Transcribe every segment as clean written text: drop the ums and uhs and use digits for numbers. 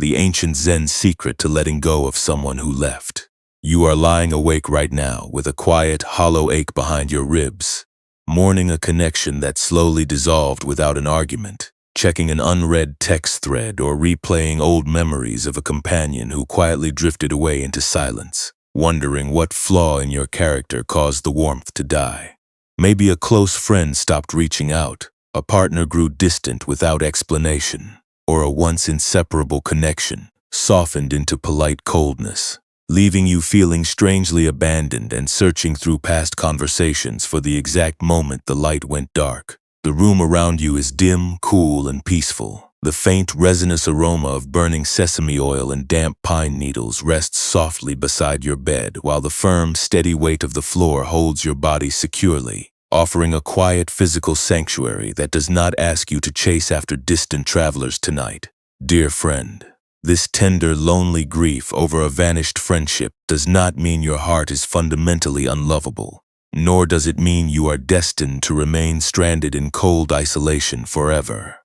the ancient Zen secret to letting go of someone who left. You are lying awake right now with a quiet, hollow ache behind your ribs, mourning a connection that slowly dissolved without an argument, checking an unread text thread or replaying old memories of a companion who quietly drifted away into silence, wondering what flaw in your character caused the warmth to die. Maybe a close friend stopped reaching out, a partner grew distant without explanation, or a once inseparable connection softened into polite coldness, leaving you feeling strangely abandoned and searching through past conversations for the exact moment the light went dark. The room around you is dim, cool, and peaceful. The faint, resinous aroma of burning sesame oil and damp pine needles rests softly beside your bed, while the firm, steady weight of the floor holds your body securely, offering a quiet physical sanctuary that does not ask you to chase after distant travelers tonight. Dear friend, this tender, lonely grief over a vanished friendship does not mean your heart is fundamentally unlovable, nor does it mean you are destined to remain stranded in cold isolation forever.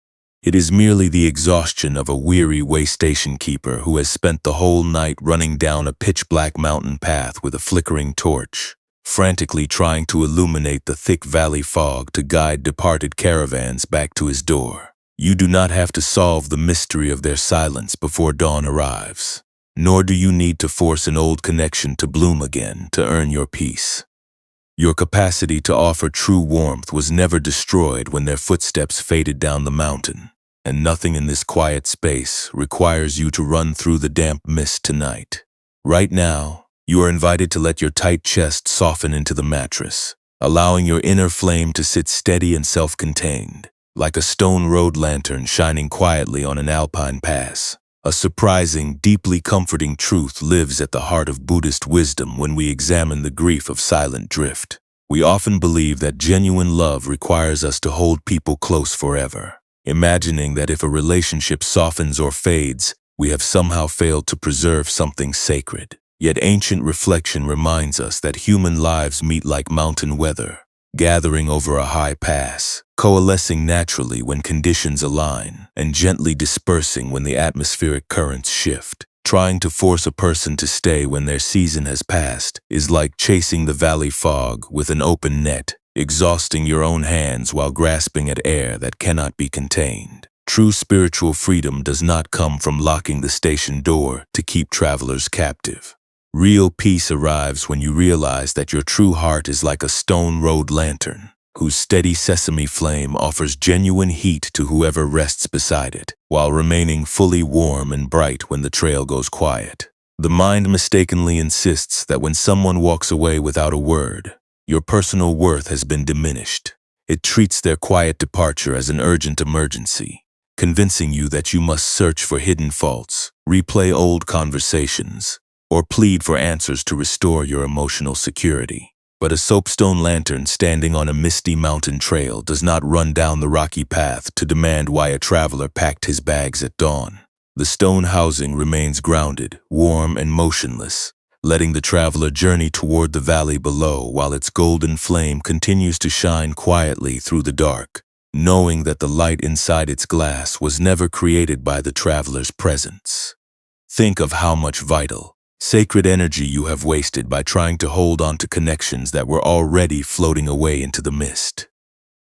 It is merely the exhaustion of a weary way station keeper who has spent the whole night running down a pitch-black mountain path with a flickering torch, frantically trying to illuminate the thick valley fog to guide departed caravans back to his door. You do not have to solve the mystery of their silence before dawn arrives, nor do you need to force an old connection to bloom again to earn your peace. Your capacity to offer true warmth was never destroyed when their footsteps faded down the mountain, and nothing in this quiet space requires you to run through the damp mist tonight. Right now, you are invited to let your tight chest soften into the mattress, allowing your inner flame to sit steady and self-contained, like a stone road lantern shining quietly on an alpine pass. A surprising, deeply comforting truth lives at the heart of Buddhist wisdom when we examine the grief of silent drift. We often believe that genuine love requires us to hold people close forever, imagining that if a relationship softens or fades, we have somehow failed to preserve something sacred. Yet ancient reflection reminds us that human lives meet like mountain weather, gathering over a high pass, coalescing naturally when conditions align, and gently dispersing when the atmospheric currents shift. Trying to force a person to stay when their season has passed is like chasing the valley fog with an open net, exhausting your own hands while grasping at air that cannot be contained. True spiritual freedom does not come from locking the station door to keep travelers captive. Real peace arrives when you realize that your true heart is like a stone road lantern, whose steady sesame flame offers genuine heat to whoever rests beside it, while remaining fully warm and bright when the trail goes quiet. The mind mistakenly insists that when someone walks away without a word, your personal worth has been diminished. It treats their quiet departure as an urgent emergency, convincing you that you must search for hidden faults, replay old conversations, or plead for answers to restore your emotional security. But a soapstone lantern standing on a misty mountain trail does not run down the rocky path to demand why a traveler packed his bags at dawn. The stone housing remains grounded, warm, and motionless, letting the traveler journey toward the valley below while its golden flame continues to shine quietly through the dark, knowing that the light inside its glass was never created by the traveler's presence. Think of how much vital, sacred energy you have wasted by trying to hold on to connections that were already floating away into the mist.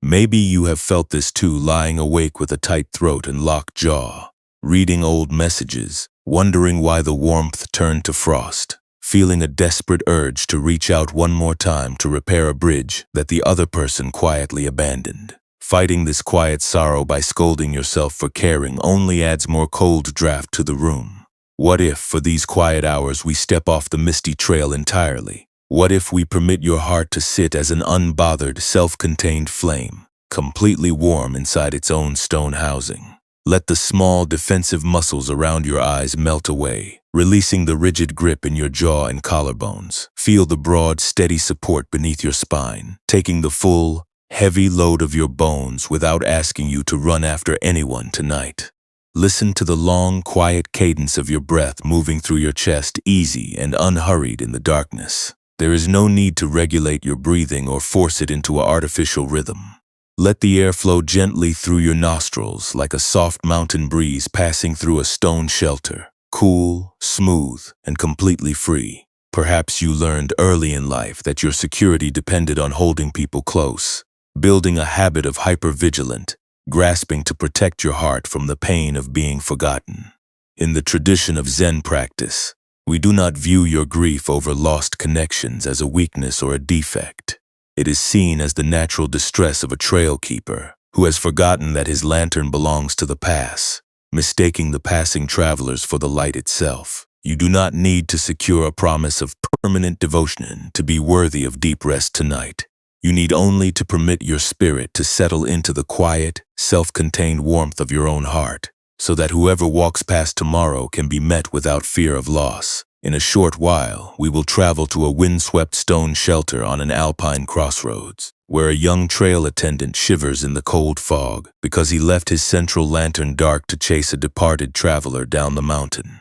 Maybe you have felt this too, lying awake with a tight throat and locked jaw, reading old messages, wondering why the warmth turned to frost, feeling a desperate urge to reach out one more time to repair a bridge that the other person quietly abandoned. Fighting this quiet sorrow by scolding yourself for caring only adds more cold draft to the room. What if, for these quiet hours, we step off the misty trail entirely? What if we permit your heart to sit as an unbothered, self-contained flame, completely warm inside its own stone housing? Let the small, defensive muscles around your eyes melt away, releasing the rigid grip in your jaw and collarbones. Feel the broad, steady support beneath your spine, taking the full, heavy load of your bones without asking you to run after anyone tonight. Listen to the long, quiet cadence of your breath moving through your chest, easy and unhurried in the darkness. There is no need to regulate your breathing or force it into an artificial rhythm. Let the air flow gently through your nostrils like a soft mountain breeze passing through a stone shelter, cool, smooth, and completely free. Perhaps you learned early in life that your security depended on holding people close, building a habit of hypervigilant, grasping to protect your heart from the pain of being forgotten. In the tradition of Zen practice, we do not view your grief over lost connections as a weakness or a defect. It is seen as the natural distress of a trail keeper who has forgotten that his lantern belongs to the past, mistaking the passing travelers for the light itself. You do not need to secure a promise of permanent devotion to be worthy of deep rest tonight. You need only to permit your spirit to settle into the quiet, self-contained warmth of your own heart, so that whoever walks past tomorrow can be met without fear of loss. In a short while, we will travel to a windswept stone shelter on an alpine crossroads, where a young trail attendant shivers in the cold fog because he left his central lantern dark to chase a departed traveler down the mountain.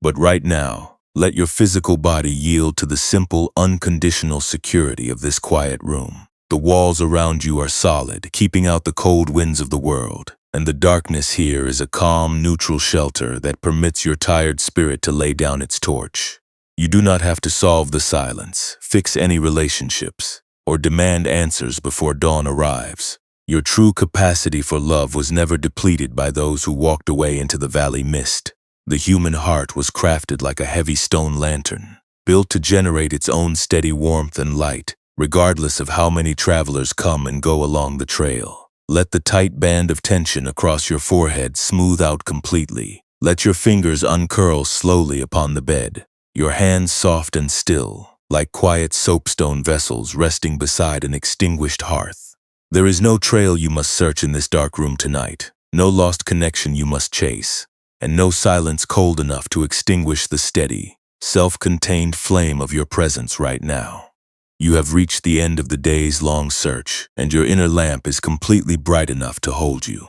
But right now, let your physical body yield to the simple, unconditional security of this quiet room. The walls around you are solid, keeping out the cold winds of the world, and the darkness here is a calm, neutral shelter that permits your tired spirit to lay down its torch. You do not have to solve the silence, fix any relationships, or demand answers before dawn arrives. Your true capacity for love was never depleted by those who walked away into the valley mist. The human heart was crafted like a heavy stone lantern, built to generate its own steady warmth and light, regardless of how many travelers come and go along the trail. Let the tight band of tension across your forehead smooth out completely. Let your fingers uncurl slowly upon the bed, your hands soft and still, like quiet soapstone vessels resting beside an extinguished hearth. There is no trail you must search in this dark room tonight, no lost connection you must chase, and no silence cold enough to extinguish the steady, self-contained flame of your presence right now. You have reached the end of the day's long search, and your inner lamp is completely bright enough to hold you.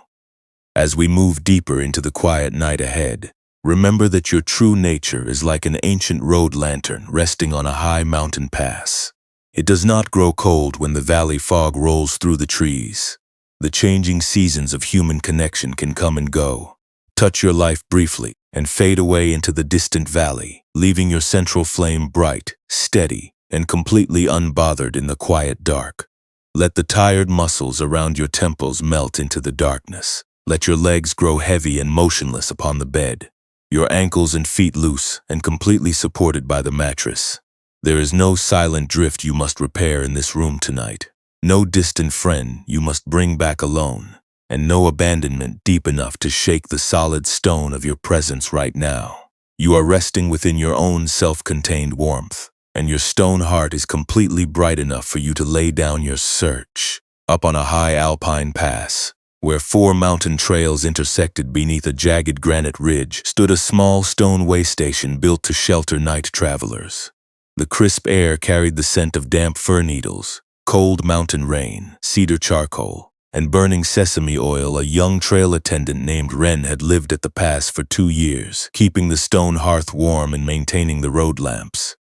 As we move deeper into the quiet night ahead, remember that your true nature is like an ancient road lantern resting on a high mountain pass. It does not grow cold when the valley fog rolls through the trees. The changing seasons of human connection can come and go, touch your life briefly, and fade away into the distant valley, leaving your central flame bright, steady, and completely unbothered in the quiet dark. Let the tired muscles around your temples melt into the darkness. Let your legs grow heavy and motionless upon the bed, your ankles and feet loose and completely supported by the mattress. There is no silent drift you must repair in this room tonight, no distant friend you must bring back alone, and no abandonment deep enough to shake the solid stone of your presence right now. You are resting within your own self-contained warmth, and your stone heart is completely bright enough for you to lay down your search. Up on a high alpine pass, where 4 mountain trails intersected beneath a jagged granite ridge, stood a small stone way station built to shelter night travelers. The crisp air carried the scent of damp fir needles, cold mountain rain, cedar charcoal, and burning sesame oil. A young trail attendant named Ren had lived at the pass for 2 years, keeping the stone hearth warm and maintaining the road lamps.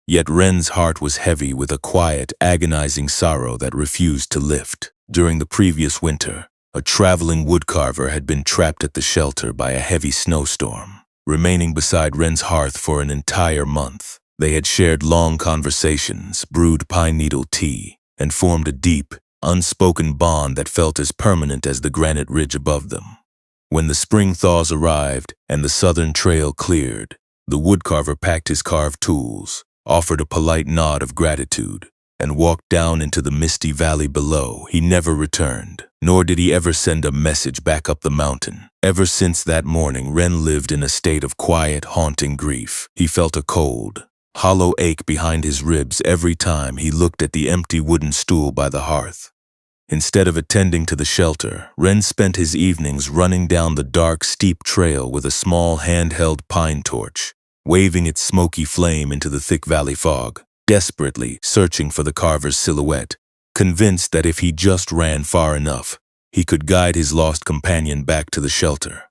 Yet Ren's heart was heavy with a quiet, agonizing sorrow that refused to lift. During the previous winter, a traveling woodcarver had been trapped at the shelter by a heavy snowstorm, remaining beside Ren's hearth for an entire month. They had shared long conversations, brewed pine needle tea, and formed a deep, unspoken bond that felt as permanent as the granite ridge above them. When the spring thaws arrived and the southern trail cleared, the woodcarver packed his carved tools, offered a polite nod of gratitude, and walked down into the misty valley below. He never returned, nor did he ever send a message back up the mountain. Ever since that morning, Ren lived in a state of quiet, haunting grief. He felt a cold, hollow ache behind his ribs every time he looked at the empty wooden stool by the hearth. Instead of attending to the shelter, Ren spent his evenings running down the dark, steep trail with a small handheld pine torch, waving its smoky flame into the thick valley fog, desperately searching for the carver's silhouette, convinced that if he just ran far enough, he could guide his lost companion back to the shelter.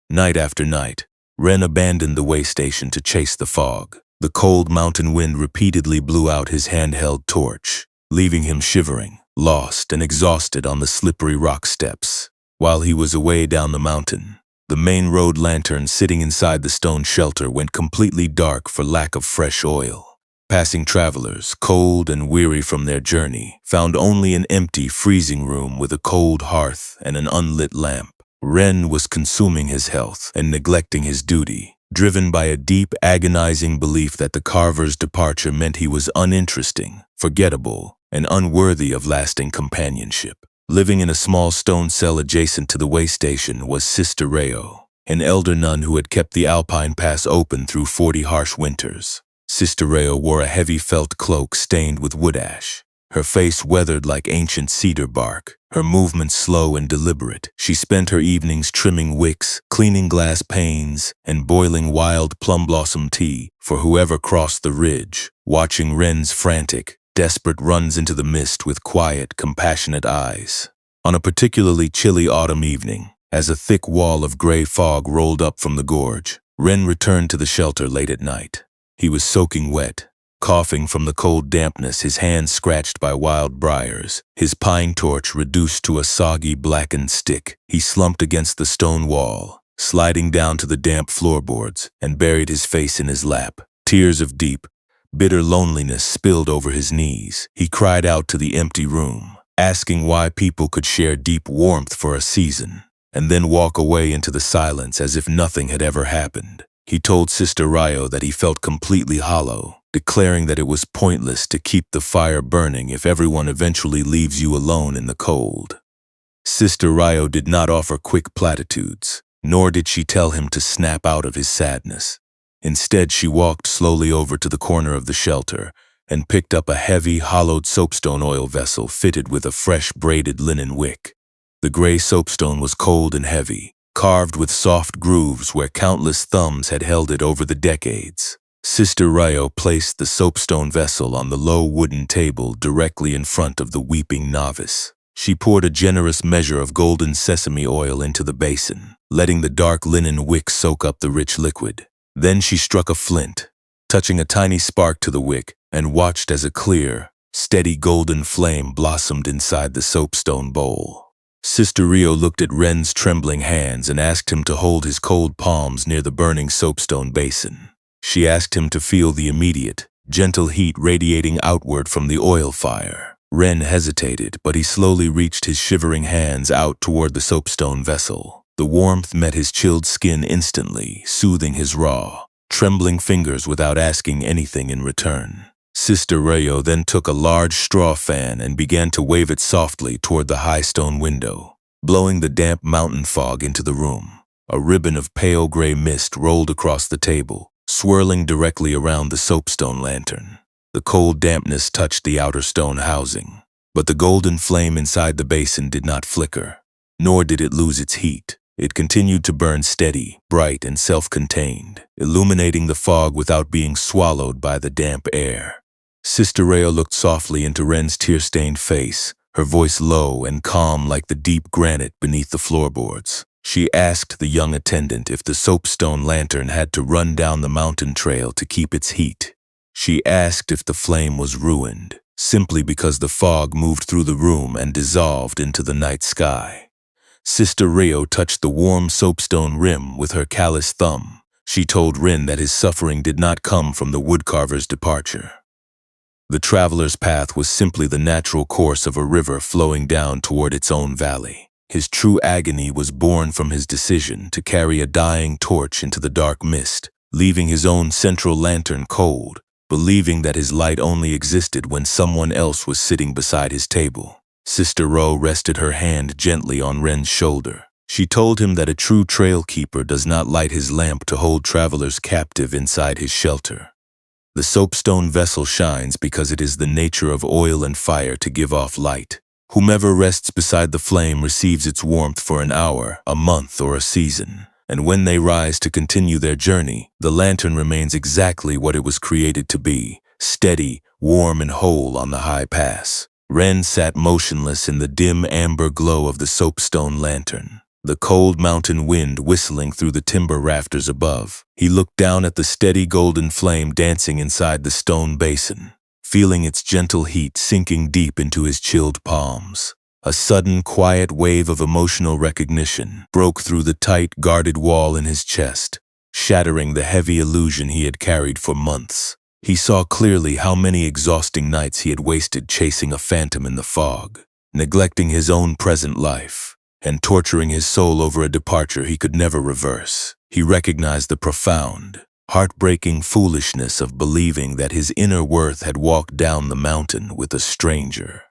Night after night, Ren abandoned the way station to chase the fog. The cold mountain wind repeatedly blew out his handheld torch, leaving him shivering, lost and exhausted on the slippery rock steps. While he was away down the mountain, the main road lantern sitting inside the stone shelter went completely dark for lack of fresh oil. Passing travelers, cold and weary from their journey, found only an empty, freezing room with a cold hearth and an unlit lamp. Ren was consuming his health and neglecting his duty, driven by a deep, agonizing belief that the carver's departure meant he was uninteresting, forgettable, and unworthy of lasting companionship. Living in a small stone cell adjacent to the way station was Sister Reo, an elder nun who had kept the Alpine Pass open through 40 harsh winters. Sister Reo wore a heavy felt cloak stained with wood ash, her face weathered like ancient cedar bark, her movements slow and deliberate. She spent her evenings trimming wicks, cleaning glass panes, and boiling wild plum blossom tea for whoever crossed the ridge, watching Ren's frantic, desperate runs into the mist with quiet, compassionate eyes. On a particularly chilly autumn evening, as a thick wall of gray fog rolled up from the gorge, Ren returned to the shelter late at night. He was soaking wet, coughing from the cold dampness, his hands scratched by wild briars, his pine torch reduced to a soggy, blackened stick. He slumped against the stone wall, sliding down to the damp floorboards, and buried his face in his lap. Tears of deep, bitter loneliness spilled over his knees. He cried out to the empty room, asking why people could share deep warmth for a season, and then walk away into the silence as if nothing had ever happened. He told Sister Ryo that he felt completely hollow, declaring that it was pointless to keep the fire burning if everyone eventually leaves you alone in the cold. Sister Ryo did not offer quick platitudes, nor did she tell him to snap out of his sadness. Instead, she walked slowly over to the corner of the shelter and picked up a heavy, hollowed soapstone oil vessel fitted with a fresh braided linen wick. The gray soapstone was cold and heavy, carved with soft grooves where countless thumbs had held it over the decades. Sister Ryo placed the soapstone vessel on the low wooden table directly in front of the weeping novice. She poured a generous measure of golden sesame oil into the basin, letting the dark linen wick soak up the rich liquid. Then she struck a flint, touching a tiny spark to the wick, and watched as a clear, steady golden flame blossomed inside the soapstone bowl. Sister Ryo looked at Ren's trembling hands and asked him to hold his cold palms near the burning soapstone basin. She asked him to feel the immediate, gentle heat radiating outward from the oil fire. Ren hesitated, but he slowly reached his shivering hands out toward the soapstone vessel. The warmth met his chilled skin instantly, soothing his raw, trembling fingers without asking anything in return. Sister Ryo then took a large straw fan and began to wave it softly toward the high stone window, blowing the damp mountain fog into the room. A ribbon of pale gray mist rolled across the table, swirling directly around the soapstone lantern. The cold dampness touched the outer stone housing, but the golden flame inside the basin did not flicker, nor did it lose its heat. It continued to burn steady, bright, and self-contained, illuminating the fog without being swallowed by the damp air. Sister Ryo looked softly into Ren's tear-stained face, her voice low and calm like the deep granite beneath the floorboards. She asked the young attendant if the soapstone lantern had to run down the mountain trail to keep its heat. She asked if the flame was ruined, simply because the fog moved through the room and dissolved into the night sky. Sister Ryo touched the warm soapstone rim with her callous thumb. She told Ren that his suffering did not come from the woodcarver's departure. The traveler's path was simply the natural course of a river flowing down toward its own valley. His true agony was born from his decision to carry a dying torch into the dark mist, leaving his own central lantern cold, believing that his light only existed when someone else was sitting beside his table. Sister Ryo rested her hand gently on Ren's shoulder. She told him that a true trail keeper does not light his lamp to hold travelers captive inside his shelter. The soapstone vessel shines because it is the nature of oil and fire to give off light. Whomever rests beside the flame receives its warmth for an hour, a month, or a season. And when they rise to continue their journey, the lantern remains exactly what it was created to be, steady, warm, and whole on the high pass. Ren sat motionless in the dim amber glow of the soapstone lantern, the cold mountain wind whistling through the timber rafters above. He looked down at the steady golden flame dancing inside the stone basin, feeling its gentle heat sinking deep into his chilled palms. A sudden, quiet wave of emotional recognition broke through the tight, guarded wall in his chest, shattering the heavy illusion he had carried for months. He saw clearly how many exhausting nights he had wasted chasing a phantom in the fog, neglecting his own present life, and torturing his soul over a departure he could never reverse. He recognized the profound, heartbreaking foolishness of believing that his inner worth had walked down the mountain with a stranger.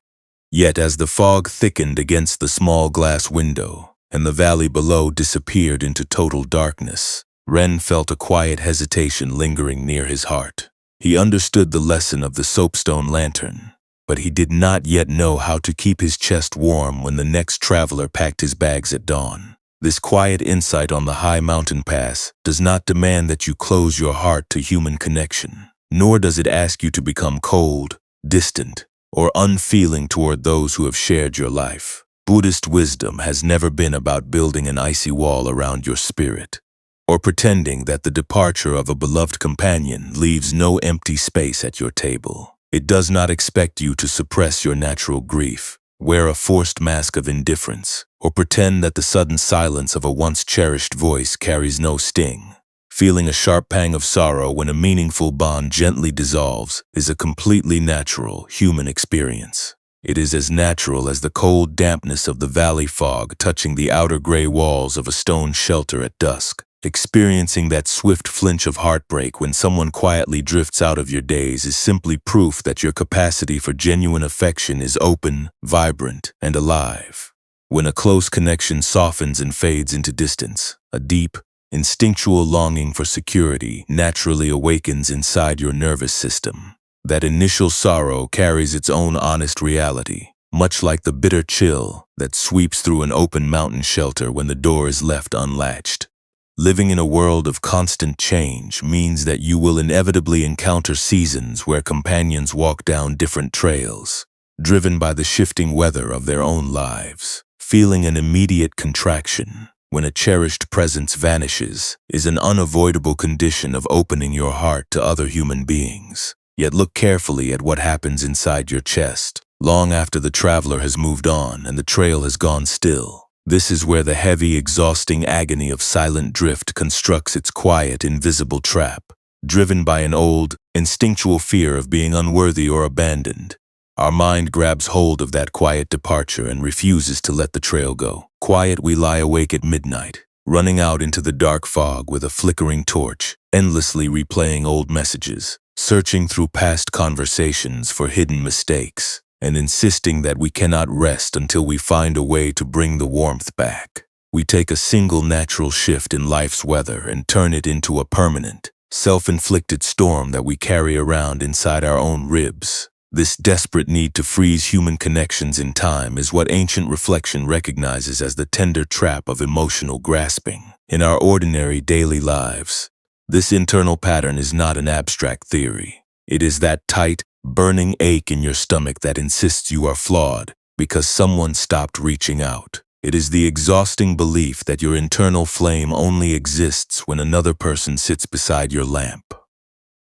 Yet as the fog thickened against the small glass window, and the valley below disappeared into total darkness, Ren felt a quiet hesitation lingering near his heart. He understood the lesson of the soapstone lantern, but he did not yet know how to keep his chest warm when the next traveler packed his bags at dawn. This quiet insight on the high mountain pass does not demand that you close your heart to human connection, nor does it ask you to become cold, distant, or unfeeling toward those who have shared your life. Buddhist wisdom has never been about building an icy wall around your spirit, or pretending that the departure of a beloved companion leaves no empty space at your table. It does not expect you to suppress your natural grief, wear a forced mask of indifference, or pretend that the sudden silence of a once cherished voice carries no sting. Feeling a sharp pang of sorrow when a meaningful bond gently dissolves is a completely natural human experience. It is as natural as the cold dampness of the valley fog touching the outer gray walls of a stone shelter at dusk. Experiencing that swift flinch of heartbreak when someone quietly drifts out of your days is simply proof that your capacity for genuine affection is open, vibrant, and alive. When a close connection softens and fades into distance, a deep, instinctual longing for security naturally awakens inside your nervous system. That initial sorrow carries its own honest reality, much like the bitter chill that sweeps through an open mountain shelter when the door is left unlatched. Living in a world of constant change means that you will inevitably encounter seasons where companions walk down different trails, driven by the shifting weather of their own lives. Feeling an immediate contraction when a cherished presence vanishes is an unavoidable condition of opening your heart to other human beings. Yet look carefully at what happens inside your chest, long after the traveler has moved on and the trail has gone still. This is where the heavy, exhausting agony of silent drift constructs its quiet, invisible trap. Driven by an old, instinctual fear of being unworthy or abandoned, our mind grabs hold of that quiet departure and refuses to let the trail go. Quiet, we lie awake at midnight, running out into the dark fog with a flickering torch, endlessly replaying old messages, searching through past conversations for hidden mistakes, and insisting that we cannot rest until we find a way to bring the warmth back. We take a single natural shift in life's weather and turn it into a permanent, self-inflicted storm that we carry around inside our own ribs. This desperate need to freeze human connections in time is what ancient reflection recognizes as the tender trap of emotional grasping. In our ordinary daily lives, this internal pattern is not an abstract theory. It is that tight, burning ache in your stomach that insists you are flawed because someone stopped reaching out. It is the exhausting belief that your internal flame only exists when another person sits beside your lamp.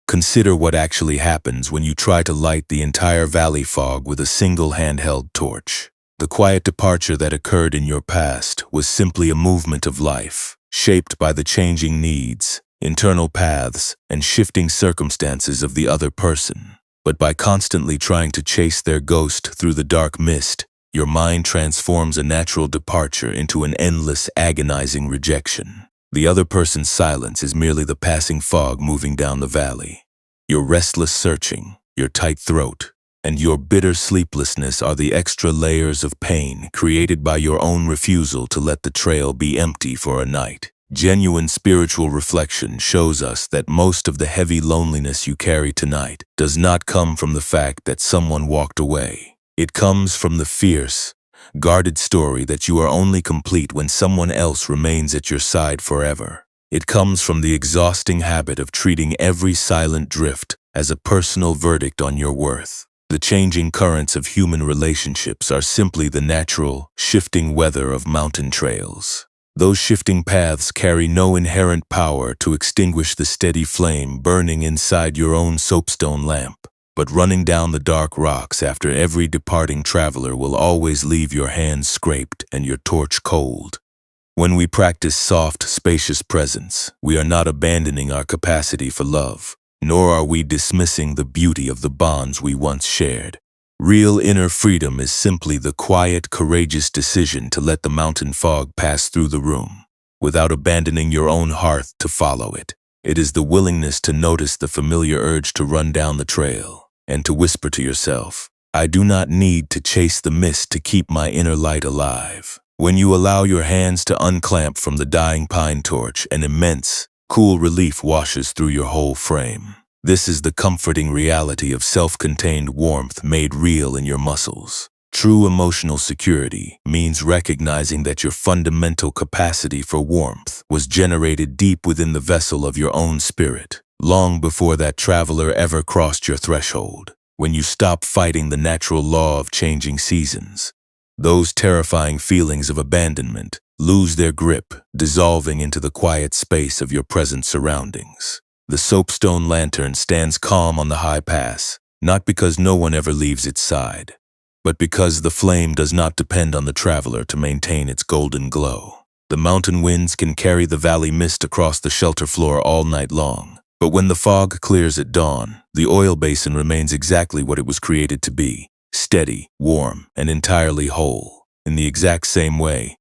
Consider what actually happens when you try to light the entire valley fog with a single handheld torch. The quiet departure that occurred in your past was simply a movement of life, shaped by the changing needs, internal paths, and shifting circumstances of the other person. But by constantly trying to chase their ghost through the dark mist, your mind transforms a natural departure into an endless, agonizing rejection. The other person's silence is merely the passing fog moving down the valley. Your restless searching, your tight throat, and your bitter sleeplessness are the extra layers of pain created by your own refusal to let the trail be empty for a night. Genuine spiritual reflection shows us that most of the heavy loneliness you carry tonight does not come from the fact that someone walked away. It comes from the fierce, guarded story that you are only complete when someone else remains at your side forever. It comes from the exhausting habit of treating every silent drift as a personal verdict on your worth. The changing currents of human relationships are simply the natural, shifting weather of mountain trails. Those shifting paths carry no inherent power to extinguish the steady flame burning inside your own soapstone lamp. but running down the dark rocks after every departing traveler will always leave your hands scraped and your torch cold. When we practice soft, spacious presence, we are not abandoning our capacity for love, nor are we dismissing the beauty of the bonds we once shared. Real inner freedom is simply the quiet, courageous decision to let the mountain fog pass through the room, without abandoning your own hearth to follow it. It is the willingness to notice the familiar urge to run down the trail, and to whisper to yourself, I do not need to chase the mist to keep my inner light alive. When you allow your hands to unclamp from the dying pine torch, an immense, cool relief washes through your whole frame. This is the comforting reality of self-contained warmth made real in your muscles. True emotional security means recognizing that your fundamental capacity for warmth was generated deep within the vessel of your own spirit, long before that traveler ever crossed your threshold. When you stop fighting the natural law of changing seasons, those terrifying feelings of abandonment lose their grip, dissolving into the quiet space of your present surroundings. The soapstone lantern stands calm on the high pass, not because no one ever leaves its side, but because the flame does not depend on the traveler to maintain its golden glow. The mountain winds can carry the valley mist across the shelter floor all night long, but when the fog clears at dawn, the oil basin remains exactly what it was created to be: steady, warm, and entirely whole. In the exact same way,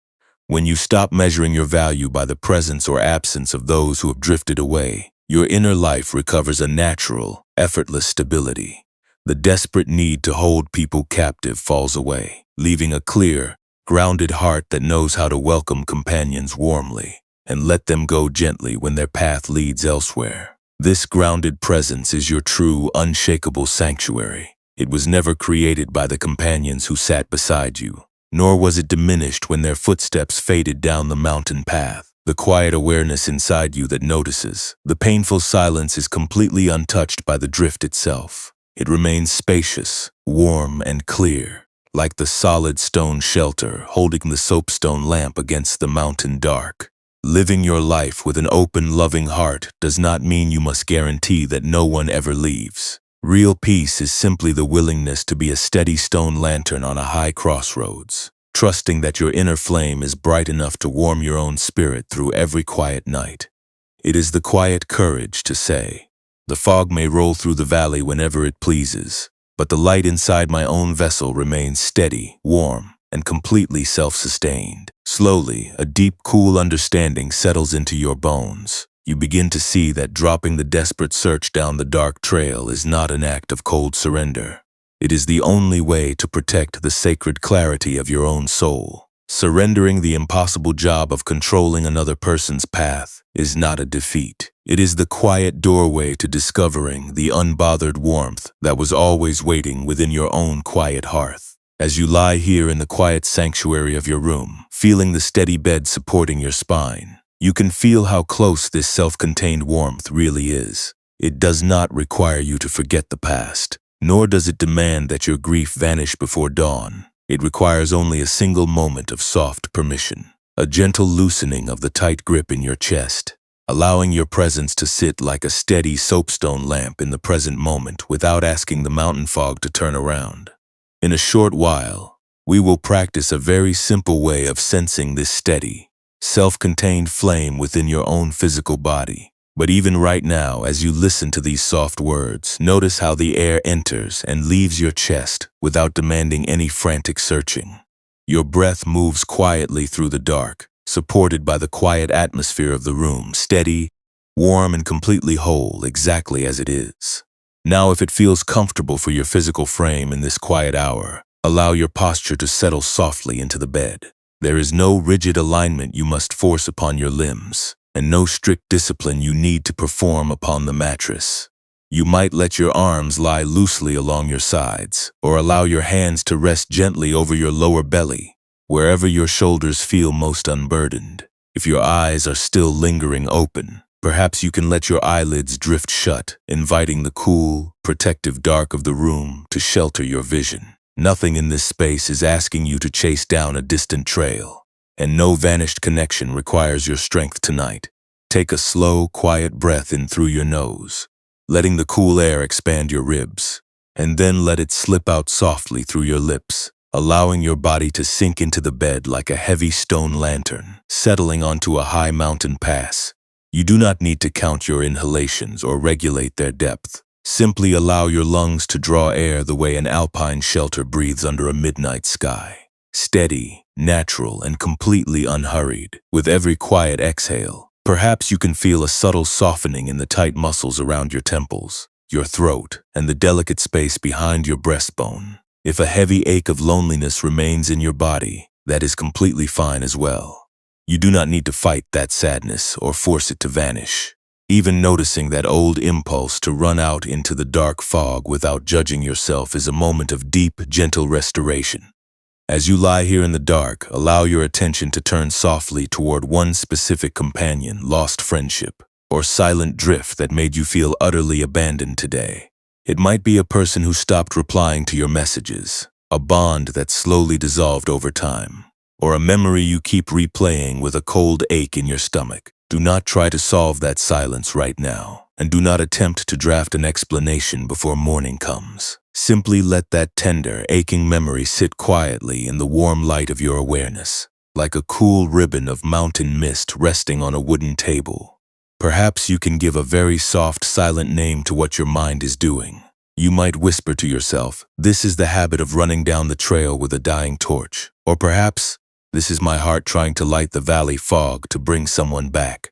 when you stop measuring your value by the presence or absence of those who have drifted away, your inner life recovers a natural, effortless stability. The desperate need to hold people captive falls away, leaving a clear, grounded heart that knows how to welcome companions warmly and let them go gently when their path leads elsewhere. This grounded presence is your true, unshakable sanctuary. It was never created by the companions who sat beside you, nor was it diminished when their footsteps faded down the mountain path. The quiet awareness inside you that notices, the painful silence is completely untouched by the drift itself. It remains spacious, warm, and clear, like the solid stone shelter holding the soapstone lamp against the mountain dark. Living your life with an open, loving heart does not mean you must guarantee that no one ever leaves. Real peace is simply the willingness to be a steady stone lantern on a high crossroads, trusting that your inner flame is bright enough to warm your own spirit through every quiet night. It is the quiet courage to say, the fog may roll through the valley whenever it pleases, but the light inside my own vessel remains steady, warm, and completely self-sustained. Slowly, a deep, cool understanding settles into your bones. You begin to see that dropping the desperate search down the dark trail is not an act of cold surrender. It is the only way to protect the sacred clarity of your own soul. Surrendering the impossible job of controlling another person's path is not a defeat. It is the quiet doorway to discovering the unbothered warmth that was always waiting within your own quiet hearth. As you lie here in the quiet sanctuary of your room, feeling the steady bed supporting your spine, you can feel how close this self-contained warmth really is. It does not require you to forget the past, nor does it demand that your grief vanish before dawn. It requires only a single moment of soft permission, a gentle loosening of the tight grip in your chest, allowing your presence to sit like a steady soapstone lamp in the present moment without asking the mountain fog to turn around. In a short while, we will practice a very simple way of sensing this steady, self-contained flame within your own physical body. But even right now, as you listen to these soft words, notice how the air enters and leaves your chest without demanding any frantic searching. Your breath moves quietly through the dark, supported by the quiet atmosphere of the room, steady, warm, and completely whole, exactly as it is. Now, if it feels comfortable for your physical frame in this quiet hour, allow your posture to settle softly into the bed. There is no rigid alignment you must force upon your limbs, and no strict discipline you need to perform upon the mattress. You might let your arms lie loosely along your sides, or allow your hands to rest gently over your lower belly, wherever your shoulders feel most unburdened. If your eyes are still lingering open, perhaps you can let your eyelids drift shut, inviting the cool, protective dark of the room to shelter your vision. Nothing in this space is asking you to chase down a distant trail, and no vanished connection requires your strength tonight. Take a slow, quiet breath in through your nose, letting the cool air expand your ribs. and then let it slip out softly through your lips, allowing your body to sink into the bed like a heavy stone lantern, settling onto a high mountain pass. You do not need to count your inhalations or regulate their depth. Simply allow your lungs to draw air the way an alpine shelter breathes under a midnight sky. Steady, natural, and completely unhurried. With every quiet exhale, perhaps you can feel a subtle softening in the tight muscles around your temples, your throat, and the delicate space behind your breastbone. If a heavy ache of loneliness remains in your body, that is completely fine as well. You do not need to fight that sadness or force it to vanish. Even noticing that old impulse to run out into the dark fog without judging yourself is a moment of deep, gentle restoration. As you lie here in the dark, allow your attention to turn softly toward one specific companion, lost friendship, or silent drift that made you feel utterly abandoned today. It might be a person who stopped replying to your messages, a bond that slowly dissolved over time, or a memory you keep replaying with a cold ache in your stomach. Do not try to solve that silence right now, and do not attempt to draft an explanation before morning comes. Simply let that tender, aching memory sit quietly in the warm light of your awareness, like a cool ribbon of mountain mist resting on a wooden table. Perhaps you can give a very soft, silent name to what your mind is doing. You might whisper to yourself, "This is the habit of running down the trail with a dying torch." Or perhaps, "This is my heart trying to light the valley fog to bring someone back."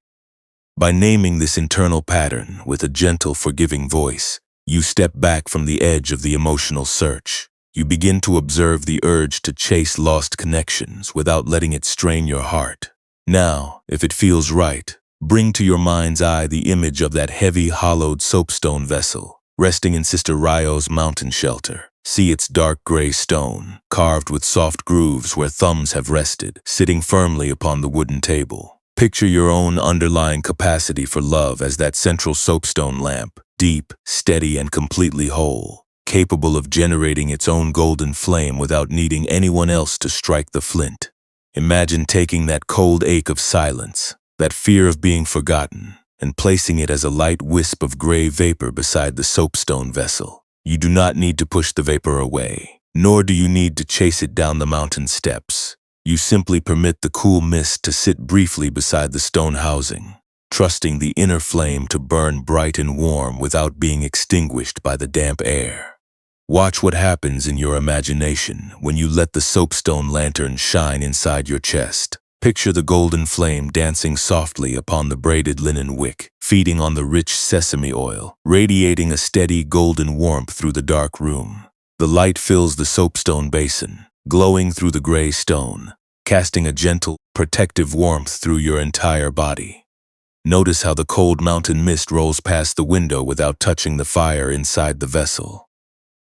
By naming this internal pattern with a gentle, forgiving voice, you step back from the edge of the emotional search. You begin to observe the urge to chase lost connections without letting it strain your heart. Now, if it feels right, bring to your mind's eye the image of that heavy, hollowed soapstone vessel, resting in Sister Ryo's mountain shelter. See its dark gray stone, carved with soft grooves where thumbs have rested, sitting firmly upon the wooden table. Picture your own underlying capacity for love as that central soapstone lamp, deep, steady, and completely whole, capable of generating its own golden flame without needing anyone else to strike the flint. Imagine taking that cold ache of silence, that fear of being forgotten, and placing it as a light wisp of gray vapor beside the soapstone vessel. You do not need to push the vapor away, nor do you need to chase it down the mountain steps. You simply permit the cool mist to sit briefly beside the stone housing, trusting the inner flame to burn bright and warm without being extinguished by the damp air. Watch what happens in your imagination when you let the soapstone lantern shine inside your chest. Picture the golden flame dancing softly upon the braided linen wick, feeding on the rich sesame oil, radiating a steady golden warmth through the dark room. The light fills the soapstone basin, glowing through the gray stone, casting a gentle, protective warmth through your entire body. Notice how the cold mountain mist rolls past the window without touching the fire inside the vessel.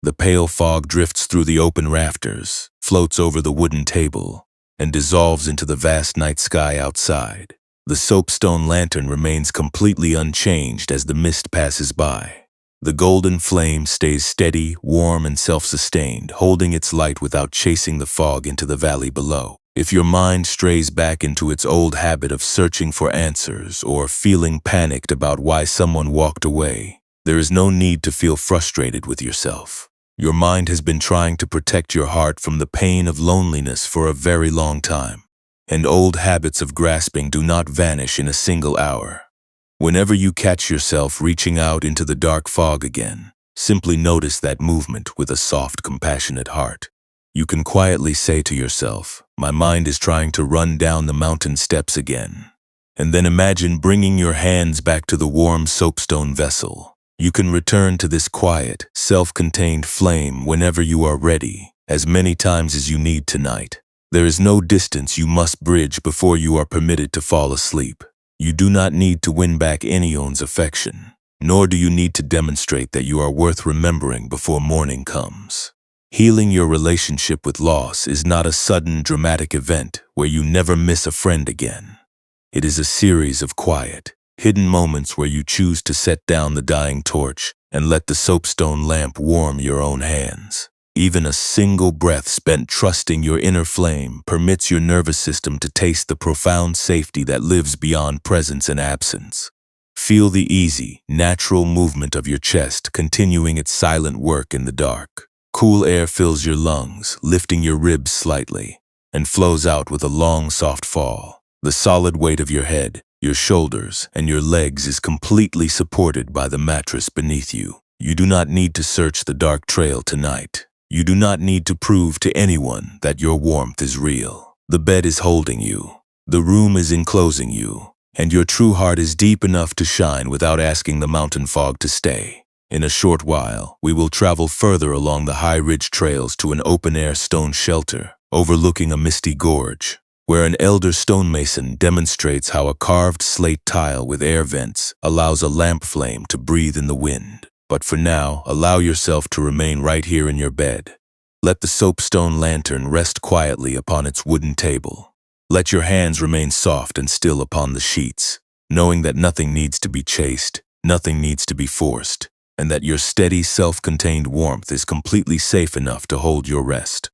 The pale fog drifts through the open rafters, floats over the wooden table, and dissolves into the vast night sky outside. The soapstone lantern remains completely unchanged as the mist passes by. The golden flame stays steady, warm, and self-sustained, holding its light without chasing the fog into the valley below. If your mind strays back into its old habit of searching for answers or feeling panicked about why someone walked away, there is no need to feel frustrated with yourself. Your mind has been trying to protect your heart from the pain of loneliness for a very long time, and old habits of grasping do not vanish in a single hour. Whenever you catch yourself reaching out into the dark fog again, simply notice that movement with a soft, compassionate heart. You can quietly say to yourself, "My mind is trying to run down the mountain steps again." And then imagine bringing your hands back to the warm soapstone vessel. You can return to this quiet, self-contained flame whenever you are ready, as many times as you need tonight. There is no distance you must bridge before you are permitted to fall asleep. You do not need to win back anyone's affection, nor do you need to demonstrate that you are worth remembering before morning comes. Healing your relationship with loss is not a sudden, dramatic event where you never miss a friend again. It is a series of quiet, hidden moments where you choose to set down the dying torch and let the soapstone lamp warm your own hands. Even a single breath spent trusting your inner flame permits your nervous system to taste the profound safety that lives beyond presence and absence. Feel the easy, natural movement of your chest continuing its silent work in the dark. Cool air fills your lungs, lifting your ribs slightly, and flows out with a long, soft fall. The solid weight of your head, your shoulders, and your legs is completely supported by the mattress beneath you. You do not need to search the dark trail tonight. You do not need to prove to anyone that your warmth is real. The bed is holding you. The room is enclosing you. And your true heart is deep enough to shine without asking the mountain fog to stay. In a short while, we will travel further along the high ridge trails to an open-air stone shelter overlooking a misty gorge, where an elder stonemason demonstrates how a carved slate tile with air vents allows a lamp flame to breathe in the wind. But for now, allow yourself to remain right here in your bed. Let the soapstone lantern rest quietly upon its wooden table. Let your hands remain soft and still upon the sheets, knowing that nothing needs to be chased, nothing needs to be forced, and that your steady, self-contained warmth is completely safe enough to hold your rest.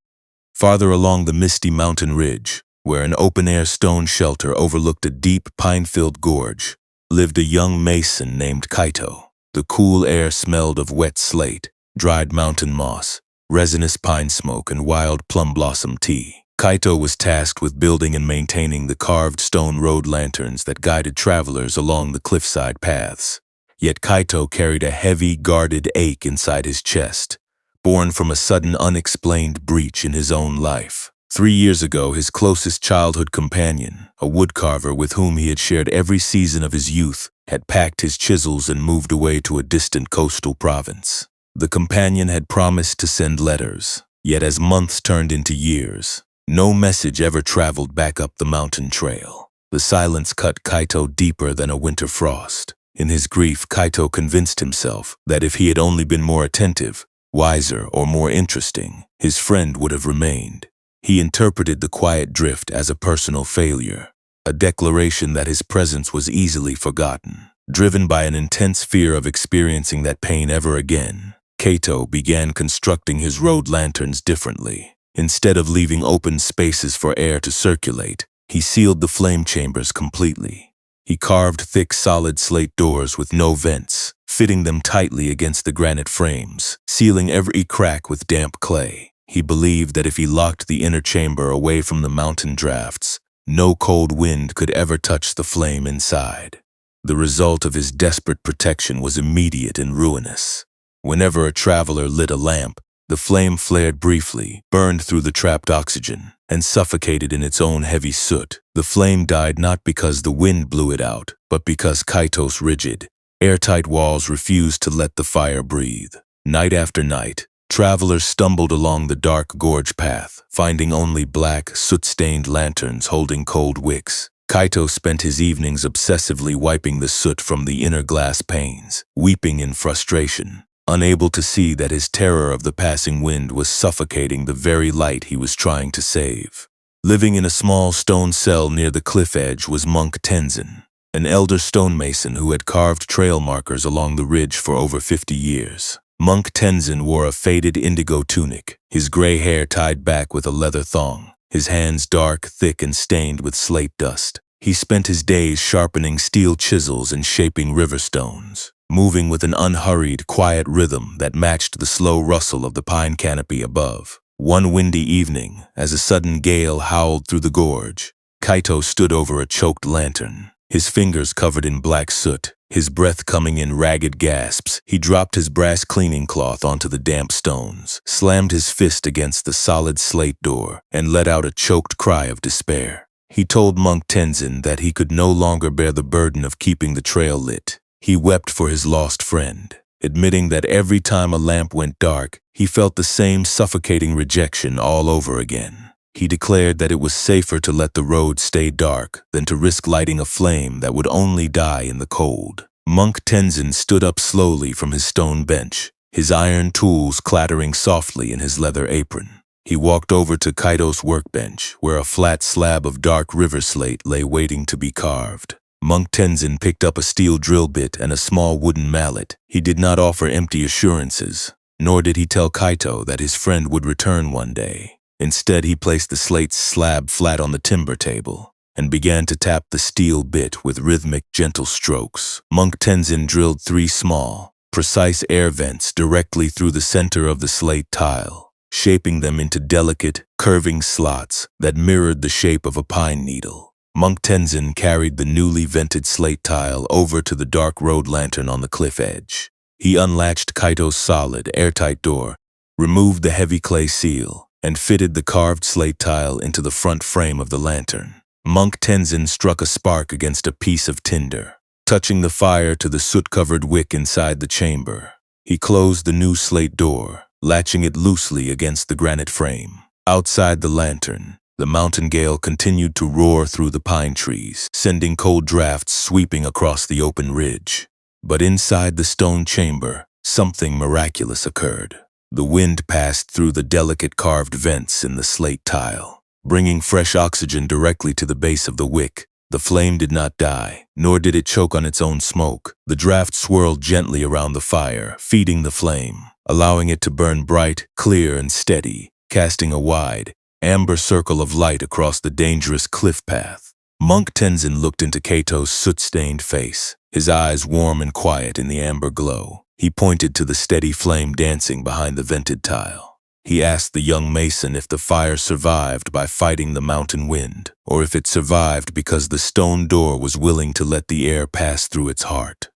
Farther along the misty mountain ridge, where an open-air stone shelter overlooked a deep, pine-filled gorge, lived a young mason named Kaito. The cool air smelled of wet slate, dried mountain moss, resinous pine smoke, and wild plum blossom tea. Kaito was tasked with building and maintaining the carved stone road lanterns that guided travelers along the cliffside paths. Yet Kaito carried a heavy, guarded ache inside his chest, born from a sudden unexplained breach in his own life. 3 years ago, his closest childhood companion, a woodcarver with whom he had shared every season of his youth, had packed his chisels and moved away to a distant coastal province. The companion had promised to send letters, yet as months turned into years, no message ever traveled back up the mountain trail. The silence cut Kaito deeper than a winter frost. In his grief, Kaito convinced himself that if he had only been more attentive, wiser, or more interesting, his friend would have remained. He interpreted the quiet drift as a personal failure, a declaration that his presence was easily forgotten. Driven by an intense fear of experiencing that pain ever again, Kaito began constructing his road lanterns differently. Instead of leaving open spaces for air to circulate, he sealed the flame chambers completely. He carved thick, solid slate doors with no vents, fitting them tightly against the granite frames, sealing every crack with damp clay. He believed that if he locked the inner chamber away from the mountain drafts, no cold wind could ever touch the flame inside. The result of his desperate protection was immediate and ruinous. Whenever a traveler lit a lamp, the flame flared briefly, burned through the trapped oxygen, and suffocated in its own heavy soot. The flame died not because the wind blew it out, but because Kaito's rigid, airtight walls refused to let the fire breathe. Night after night, travelers stumbled along the dark gorge path, finding only black, soot-stained lanterns holding cold wicks. Kaito spent his evenings obsessively wiping the soot from the inner glass panes, weeping in frustration, unable to see that his terror of the passing wind was suffocating the very light he was trying to save. Living in a small stone cell near the cliff edge was Monk Tenzin, an elder stonemason who had carved trail markers along the ridge for over 50 years. Monk Tenzin wore a faded indigo tunic, his gray hair tied back with a leather thong, his hands dark, thick, and stained with slate dust. He spent his days sharpening steel chisels and shaping river stones, moving with an unhurried, quiet rhythm that matched the slow rustle of the pine canopy above. One windy evening, as a sudden gale howled through the gorge, Kaito stood over a choked lantern, his fingers covered in black soot, his breath coming in ragged gasps. He dropped his brass cleaning cloth onto the damp stones, slammed his fist against the solid slate door, and let out a choked cry of despair. He told Monk Tenzin that he could no longer bear the burden of keeping the trail lit. He wept for his lost friend, admitting that every time a lamp went dark, he felt the same suffocating rejection all over again. He declared that it was safer to let the road stay dark than to risk lighting a flame that would only die in the cold. Monk Tenzin stood up slowly from his stone bench, his iron tools clattering softly in his leather apron. He walked over to Kaito's workbench, where a flat slab of dark river slate lay waiting to be carved. Monk Tenzin picked up a steel drill bit and a small wooden mallet. He did not offer empty assurances, nor did he tell Kaito that his friend would return one day. Instead, he placed the slate slab flat on the timber table, and began to tap the steel bit with rhythmic, gentle strokes. Monk Tenzin drilled 3 small, precise air vents directly through the center of the slate tile, shaping them into delicate, curving slots that mirrored the shape of a pine needle. Monk Tenzin carried the newly vented slate tile over to the dark road lantern on the cliff edge. He unlatched Kaito's solid, airtight door, removed the heavy clay seal, and fitted the carved slate tile into the front frame of the lantern. Monk Tenzin struck a spark against a piece of tinder, touching the fire to the soot-covered wick inside the chamber. He closed the new slate door, latching it loosely against the granite frame. Outside the lantern, the mountain gale continued to roar through the pine trees, sending cold drafts sweeping across the open ridge. But inside the stone chamber, something miraculous occurred. The wind passed through the delicate carved vents in the slate tile, bringing fresh oxygen directly to the base of the wick. The flame did not die, nor did it choke on its own smoke. The draft swirled gently around the fire, feeding the flame, allowing it to burn bright, clear, and steady, casting a wide, amber circle of light across the dangerous cliff path. Monk Tenzin looked into Kaito's soot-stained face, his eyes warm and quiet in the amber glow. He pointed to the steady flame dancing behind the vented tile. He asked the young mason if the fire survived by fighting the mountain wind, or if it survived because the stone door was willing to let the air pass through its heart.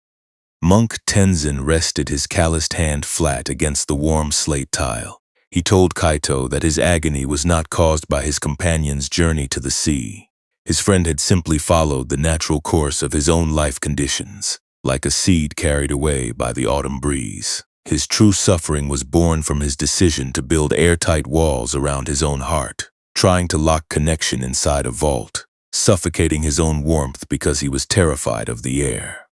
Monk Tenzin rested his calloused hand flat against the warm slate tile. He told Kaito that his agony was not caused by his companion's journey to the sea. His friend had simply followed the natural course of his own life conditions, like a seed carried away by the autumn breeze. His true suffering was born from his decision to build airtight walls around his own heart, trying to lock connection inside a vault, suffocating his own warmth because he was terrified of the air.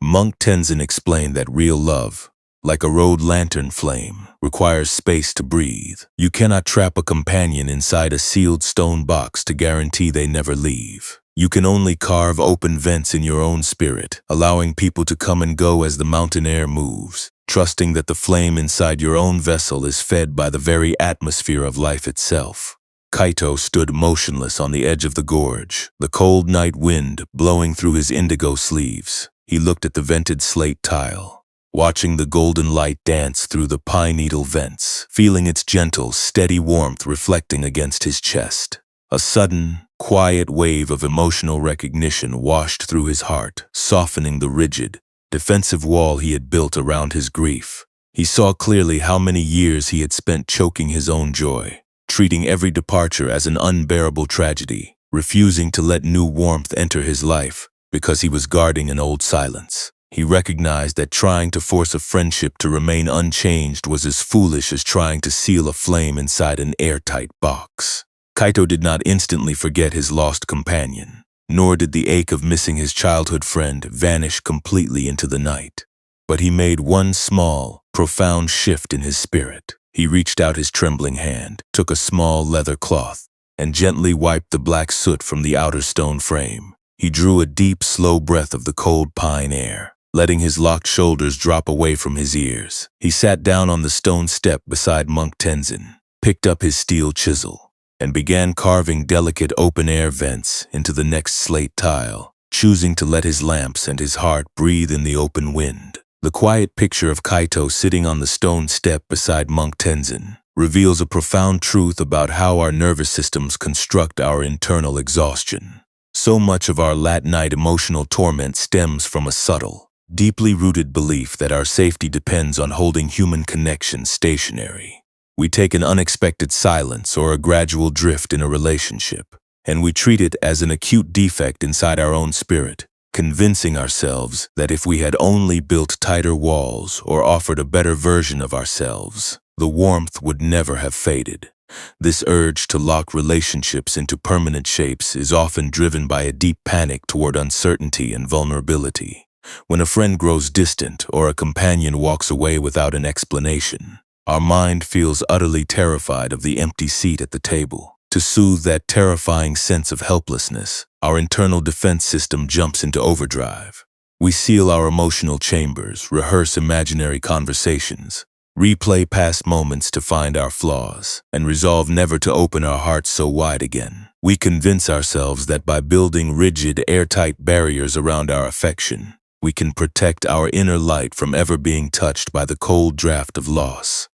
Monk Tenzin explained that real love, like a road lantern flame, requires space to breathe. You cannot trap a companion inside a sealed stone box to guarantee they never leave. You can only carve open vents in your own spirit, allowing people to come and go as the mountain air moves, trusting that the flame inside your own vessel is fed by the very atmosphere of life itself. Kaito stood motionless on the edge of the gorge, the cold night wind blowing through his indigo sleeves. He looked at the vented slate tile, watching the golden light dance through the pine needle vents, feeling its gentle, steady warmth reflecting against his chest. A sudden, quiet wave of emotional recognition washed through his heart, softening the rigid, defensive wall he had built around his grief. He saw clearly how many years he had spent choking his own joy, treating every departure as an unbearable tragedy, refusing to let new warmth enter his life because he was guarding an old silence. He recognized that trying to force a friendship to remain unchanged was as foolish as trying to seal a flame inside an airtight box. Kaito did not instantly forget his lost companion, nor did the ache of missing his childhood friend vanish completely into the night. But he made one small, profound shift in his spirit. He reached out his trembling hand, took a small leather cloth, and gently wiped the black soot from the outer stone frame. He drew a deep, slow breath of the cold pine air, letting his locked shoulders drop away from his ears. He sat down on the stone step beside Monk Tenzin, picked up his steel chisel, and began carving delicate open-air vents into the next slate tile, choosing to let his lamps and his heart breathe in the open wind. The quiet picture of Kaito sitting on the stone step beside Monk Tenzin reveals a profound truth about how our nervous systems construct our internal exhaustion. So much of our late-night emotional torment stems from a subtle, deeply rooted belief that our safety depends on holding human connection stationary. We take an unexpected silence or a gradual drift in a relationship, and we treat it as an acute defect inside our own spirit, convincing ourselves that if we had only built tighter walls or offered a better version of ourselves, the warmth would never have faded. This urge to lock relationships into permanent shapes is often driven by a deep panic toward uncertainty and vulnerability. When a friend grows distant or a companion walks away without an explanation, our mind feels utterly terrified of the empty seat at the table. To soothe that terrifying sense of helplessness, our internal defense system jumps into overdrive. We seal our emotional chambers, rehearse imaginary conversations, replay past moments to find our flaws, and resolve never to open our hearts so wide again. We convince ourselves that by building rigid, airtight barriers around our affection, we can protect our inner light from ever being touched by the cold draft of loss.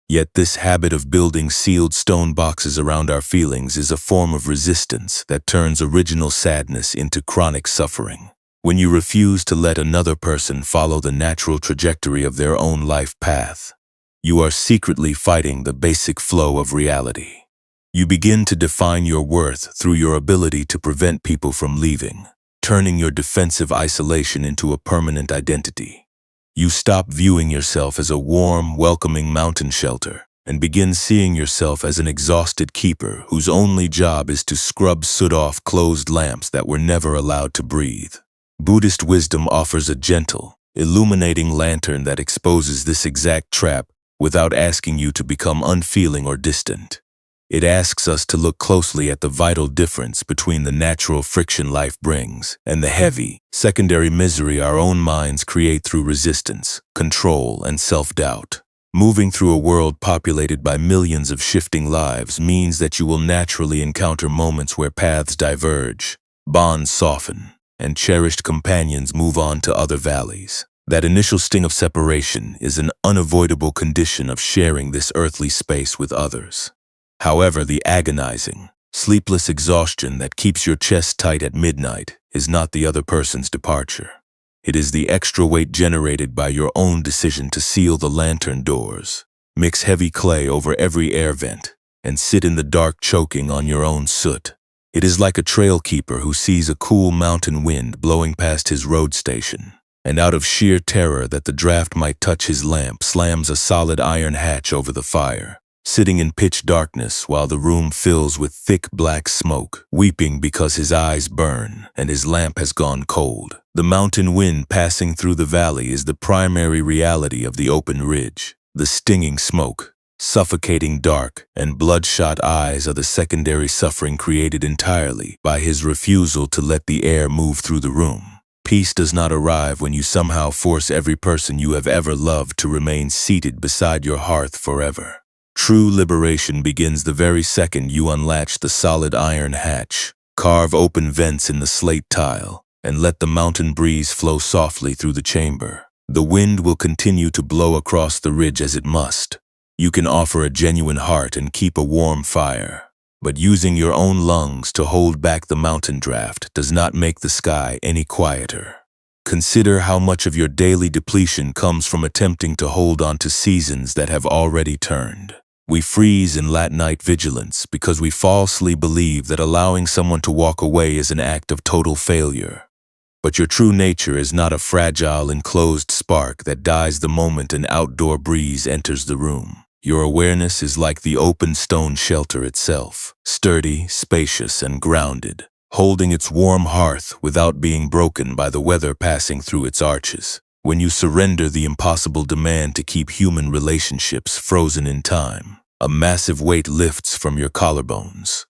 Yet this habit of building sealed stone boxes around our feelings is a form of resistance that turns original sadness into chronic suffering. When you refuse to let another person follow the natural trajectory of their own life path, you are secretly fighting the basic flow of reality. You begin to define your worth through your ability to prevent people from leaving, turning your defensive isolation into a permanent identity. You stop viewing yourself as a warm, welcoming mountain shelter and begin seeing yourself as an exhausted keeper whose only job is to scrub soot off closed lamps that were never allowed to breathe. Buddhist wisdom offers a gentle, illuminating lantern that exposes this exact trap without asking you to become unfeeling or distant. It asks us to look closely at the vital difference between the natural friction life brings and the heavy, secondary misery our own minds create through resistance, control, and self-doubt. Moving through a world populated by millions of shifting lives means that you will naturally encounter moments where paths diverge, bonds soften, and cherished companions move on to other valleys. That initial sting of separation is an unavoidable condition of sharing this earthly space with others. However, the agonizing, sleepless exhaustion that keeps your chest tight at midnight is not the other person's departure. It is the extra weight generated by your own decision to seal the lantern doors, mix heavy clay over every air vent, and sit in the dark choking on your own soot. It is like a trail keeper who sees a cool mountain wind blowing past his road station, and out of sheer terror that the draft might touch his lamp, slams a solid iron hatch over the fire, sitting in pitch darkness while the room fills with thick black smoke, weeping because his eyes burn and his lamp has gone cold. The mountain wind passing through the valley is the primary reality of the open ridge. The stinging smoke, suffocating dark, and bloodshot eyes are the secondary suffering created entirely by his refusal to let the air move through the room. Peace does not arrive when you somehow force every person you have ever loved to remain seated beside your hearth forever. True liberation begins the very second you unlatch the solid iron hatch, carve open vents in the slate tile, and let the mountain breeze flow softly through the chamber. The wind will continue to blow across the ridge as it must. You can offer a genuine heart and keep a warm fire, but using your own lungs to hold back the mountain draft does not make the sky any quieter. Consider how much of your daily depletion comes from attempting to hold on to seasons that have already turned. We freeze in lat-night vigilance because we falsely believe that allowing someone to walk away is an act of total failure. But your true nature is not a fragile, enclosed spark that dies the moment an outdoor breeze enters the room. Your awareness is like the open stone shelter itself, sturdy, spacious, and grounded, holding its warm hearth without being broken by the weather passing through its arches. When you surrender the impossible demand to keep human relationships frozen in time, a massive weight lifts from your collarbones.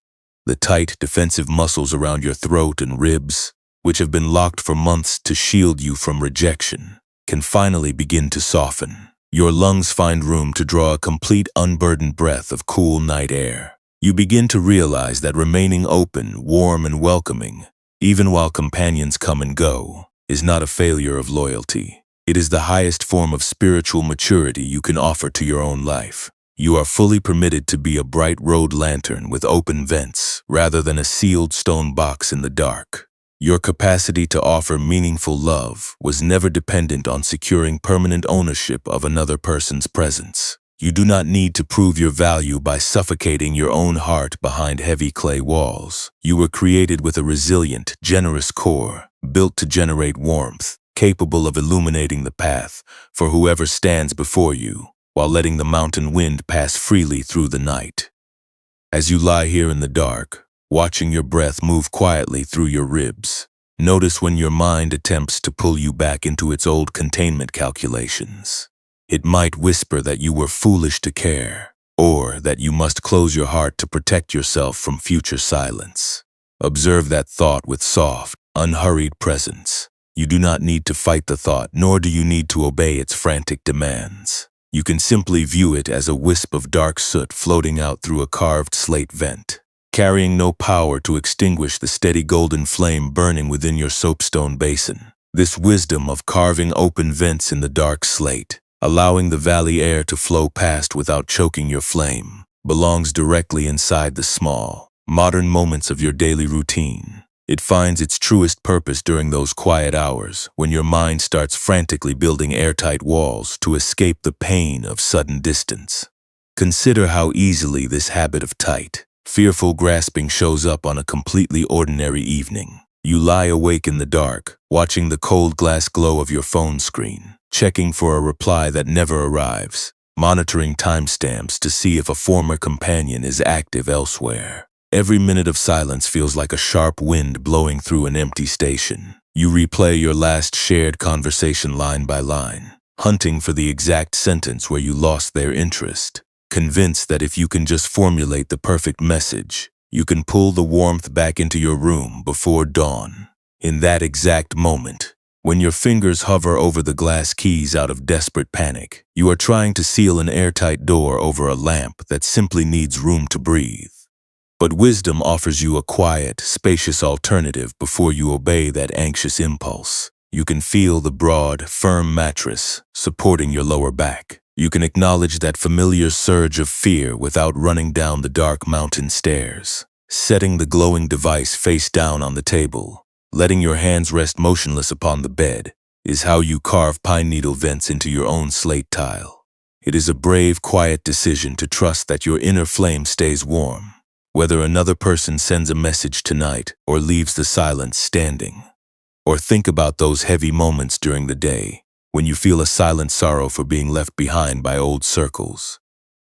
The tight, defensive muscles around your throat and ribs, which have been locked for months to shield you from rejection, can finally begin to soften. Your lungs find room to draw a complete, unburdened breath of cool night air. You begin to realize that remaining open, warm, and welcoming, even while companions come and go, is not a failure of loyalty. It is the highest form of spiritual maturity you can offer to your own life. You are fully permitted to be a bright road lantern with open vents, rather than a sealed stone box in the dark. Your capacity to offer meaningful love was never dependent on securing permanent ownership of another person's presence. You do not need to prove your value by suffocating your own heart behind heavy clay walls. You were created with a resilient, generous core, built to generate warmth, capable of illuminating the path for whoever stands before you, while letting the mountain wind pass freely through the night. As you lie here in the dark, watching your breath move quietly through your ribs, notice when your mind attempts to pull you back into its old containment calculations. It might whisper that you were foolish to care, or that you must close your heart to protect yourself from future silence. Observe that thought with soft, unhurried presence. You do not need to fight the thought, nor do you need to obey its frantic demands. You can simply view it as a wisp of dark soot floating out through a carved slate vent. carrying no power to extinguish the steady golden flame burning within your soapstone basin. This wisdom of carving open vents in the dark slate, allowing the valley air to flow past without choking your flame, belongs directly inside the small, modern moments of your daily routine. It finds its truest purpose during those quiet hours when your mind starts frantically building airtight walls to escape the pain of sudden distance. Consider how easily this habit of tight, fearful grasping shows up on a completely ordinary evening. You lie awake in the dark, watching the cold glass glow of your phone screen, checking for a reply that never arrives, monitoring timestamps to see if a former companion is active elsewhere. Every minute of silence feels like a sharp wind blowing through an empty station. You replay your last shared conversation line by line, hunting for the exact sentence where you lost their interest, convinced that if you can just formulate the perfect message, you can pull the warmth back into your room before dawn. In that exact moment, when your fingers hover over the glass keys out of desperate panic, you are trying to seal an airtight door over a lamp that simply needs room to breathe. But wisdom offers you a quiet, spacious alternative before you obey that anxious impulse. You can feel the broad, firm mattress supporting your lower back. You can acknowledge that familiar surge of fear without running down the dark mountain stairs. Setting the glowing device face down on the table, letting your hands rest motionless upon the bed, is how you carve pine needle vents into your own slate tile. It is a brave, quiet decision to trust that your inner flame stays warm, whether another person sends a message tonight or leaves the silence standing. Or think about those heavy moments during the day when you feel a silent sorrow for being left behind by old circles.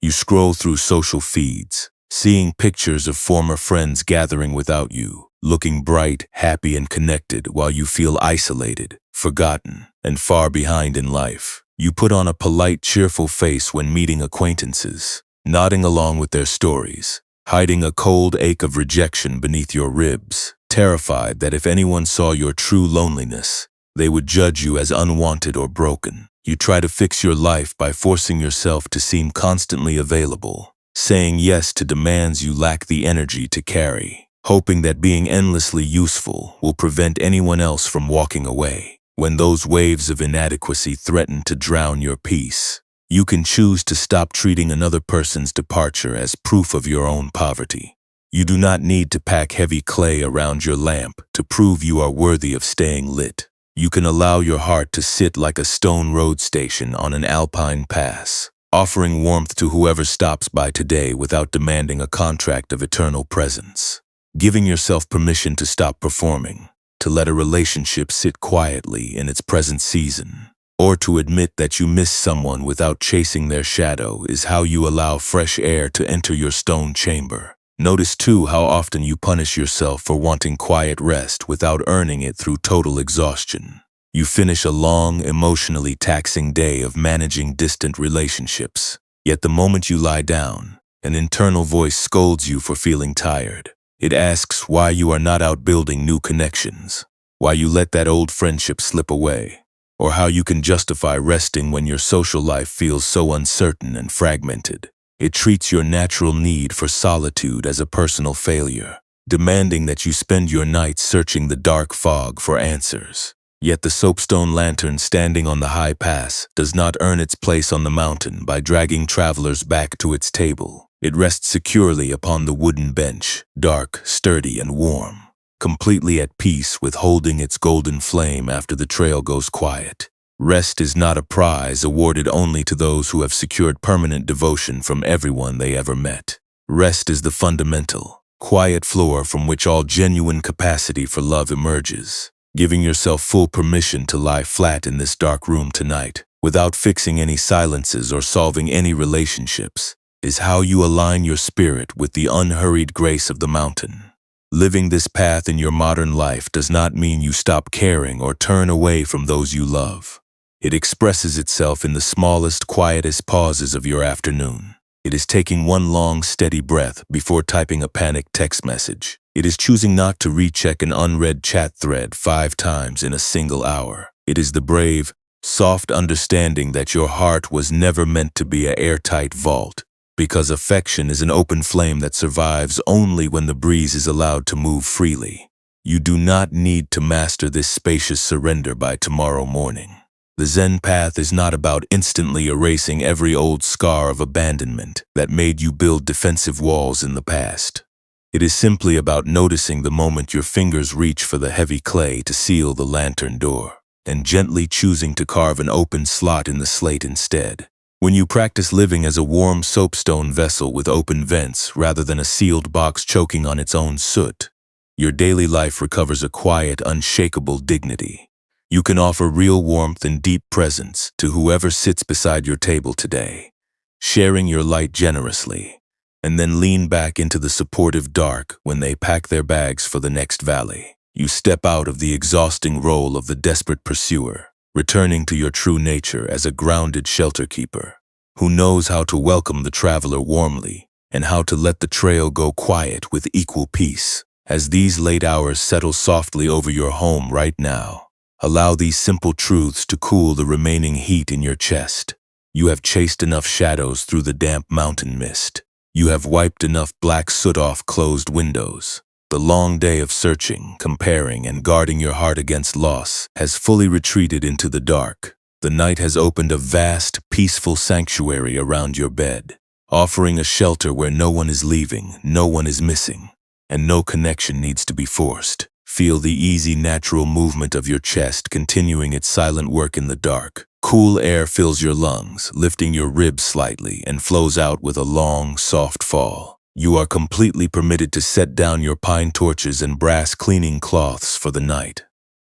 You scroll through social feeds, seeing pictures of former friends gathering without you, looking bright, happy, and connected while you feel isolated, forgotten, and far behind in life. You put on a polite, cheerful face when meeting acquaintances, nodding along with their stories, hiding a cold ache of rejection beneath your ribs, terrified that if anyone saw your true loneliness, they would judge you as unwanted or broken. You try to fix your life by forcing yourself to seem constantly available, saying yes to demands you lack the energy to carry, hoping that being endlessly useful will prevent anyone else from walking away. When those waves of inadequacy threaten to drown your peace, you can choose to stop treating another person's departure as proof of your own poverty. You do not need to pack heavy clay around your lamp to prove you are worthy of staying lit. You can allow your heart to sit like a stone road station on an alpine pass, offering warmth to whoever stops by today without demanding a contract of eternal presence. Giving yourself permission to stop performing, to let a relationship sit quietly in its present season, or to admit that you miss someone without chasing their shadow is how you allow fresh air to enter your stone chamber. Notice too how often you punish yourself for wanting quiet rest without earning it through total exhaustion. You finish a long, emotionally taxing day of managing distant relationships, yet the moment you lie down, an internal voice scolds you for feeling tired. It asks why you are not out building new connections, why you let that old friendship slip away, or how you can justify resting when your social life feels so uncertain and fragmented. It treats your natural need for solitude as a personal failure, demanding that you spend your nights searching the dark fog for answers. Yet the soapstone lantern standing on the high pass does not earn its place on the mountain by dragging travelers back to its table. It rests securely upon the wooden bench, dark, sturdy, and warm, completely at peace with holding its golden flame after the trail goes quiet. Rest is not a prize awarded only to those who have secured permanent devotion from everyone they ever met. Rest is the fundamental, quiet floor from which all genuine capacity for love emerges. Giving yourself full permission to lie flat in this dark room tonight, without fixing any silences or solving any relationships, is how you align your spirit with the unhurried grace of the mountain. Living this path in your modern life does not mean you stop caring or turn away from those you love. It expresses itself in the smallest, quietest pauses of your afternoon. It is taking one long, steady breath before typing a panicked text message. It is choosing not to recheck an unread chat thread 5 times in a single hour. It is the brave, soft understanding that your heart was never meant to be an airtight vault. Because affection is an open flame that survives only when the breeze is allowed to move freely. You do not need to master this spacious surrender by tomorrow morning. The Zen path is not about instantly erasing every old scar of abandonment that made you build defensive walls in the past. It is simply about noticing the moment your fingers reach for the heavy clay to seal the lantern door, and gently choosing to carve an open slot in the slate instead. When you practice living as a warm soapstone vessel with open vents rather than a sealed box choking on its own soot, your daily life recovers a quiet, unshakable dignity. You can offer real warmth and deep presence to whoever sits beside your table today, sharing your light generously, and then lean back into the supportive dark when they pack their bags for the next valley. You step out of the exhausting role of the desperate pursuer, returning to your true nature as a grounded shelter keeper, who knows how to welcome the traveler warmly and how to let the trail go quiet with equal peace. As these late hours settle softly over your home right now, allow these simple truths to cool the remaining heat in your chest. You have chased enough shadows through the damp mountain mist. You have wiped enough black soot off closed windows. The long day of searching, comparing, and guarding your heart against loss has fully retreated into the dark. The night has opened a vast, peaceful sanctuary around your bed, offering a shelter where no one is leaving, no one is missing, and no connection needs to be forced. Feel the easy, natural movement of your chest continuing its silent work in the dark. Cool air fills your lungs, lifting your ribs slightly, and flows out with a long, soft fall. You are completely permitted to set down your pine torches and brass cleaning cloths for the night.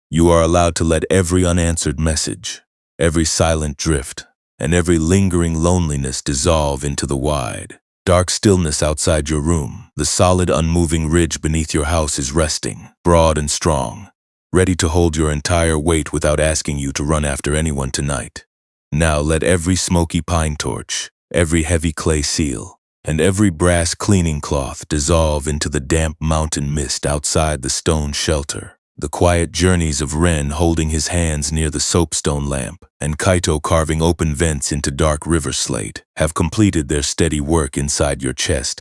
You are allowed to let every unanswered message, every silent drift, and every lingering loneliness dissolve into the wide, dark stillness outside your room. The solid, unmoving ridge beneath your house is resting, broad and strong, ready to hold your entire weight without asking you to run after anyone tonight. Now let every smoky pine torch, every heavy clay seal, and every brass cleaning cloth dissolve into the damp mountain mist outside the stone shelter. The quiet journeys of Ren holding his hands near the soapstone lamp and Kaito carving open vents into dark river slate have completed their steady work inside your chest.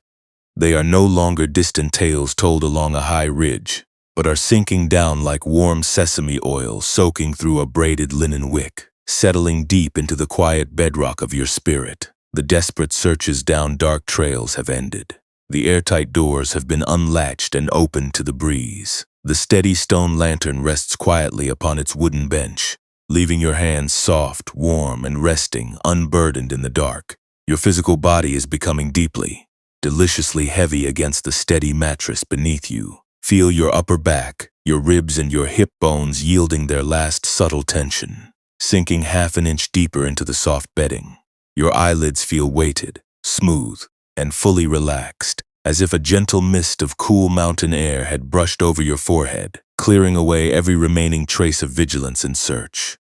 They are no longer distant tales told along a high ridge, but are sinking down like warm sesame oil soaking through a braided linen wick, settling deep into the quiet bedrock of your spirit. The desperate searches down dark trails have ended. The airtight doors have been unlatched and opened to the breeze. The steady stone lantern rests quietly upon its wooden bench, leaving your hands soft, warm, and resting, unburdened in the dark. Your physical body is becoming deeply, deliciously heavy against the steady mattress beneath you. Feel your upper back, your ribs and your hip bones yielding their last subtle tension, sinking half an inch deeper into the soft bedding. Your eyelids feel weighted, smooth, and fully relaxed, as if a gentle mist of cool mountain air had brushed over your forehead, clearing away every remaining trace of vigilance and search.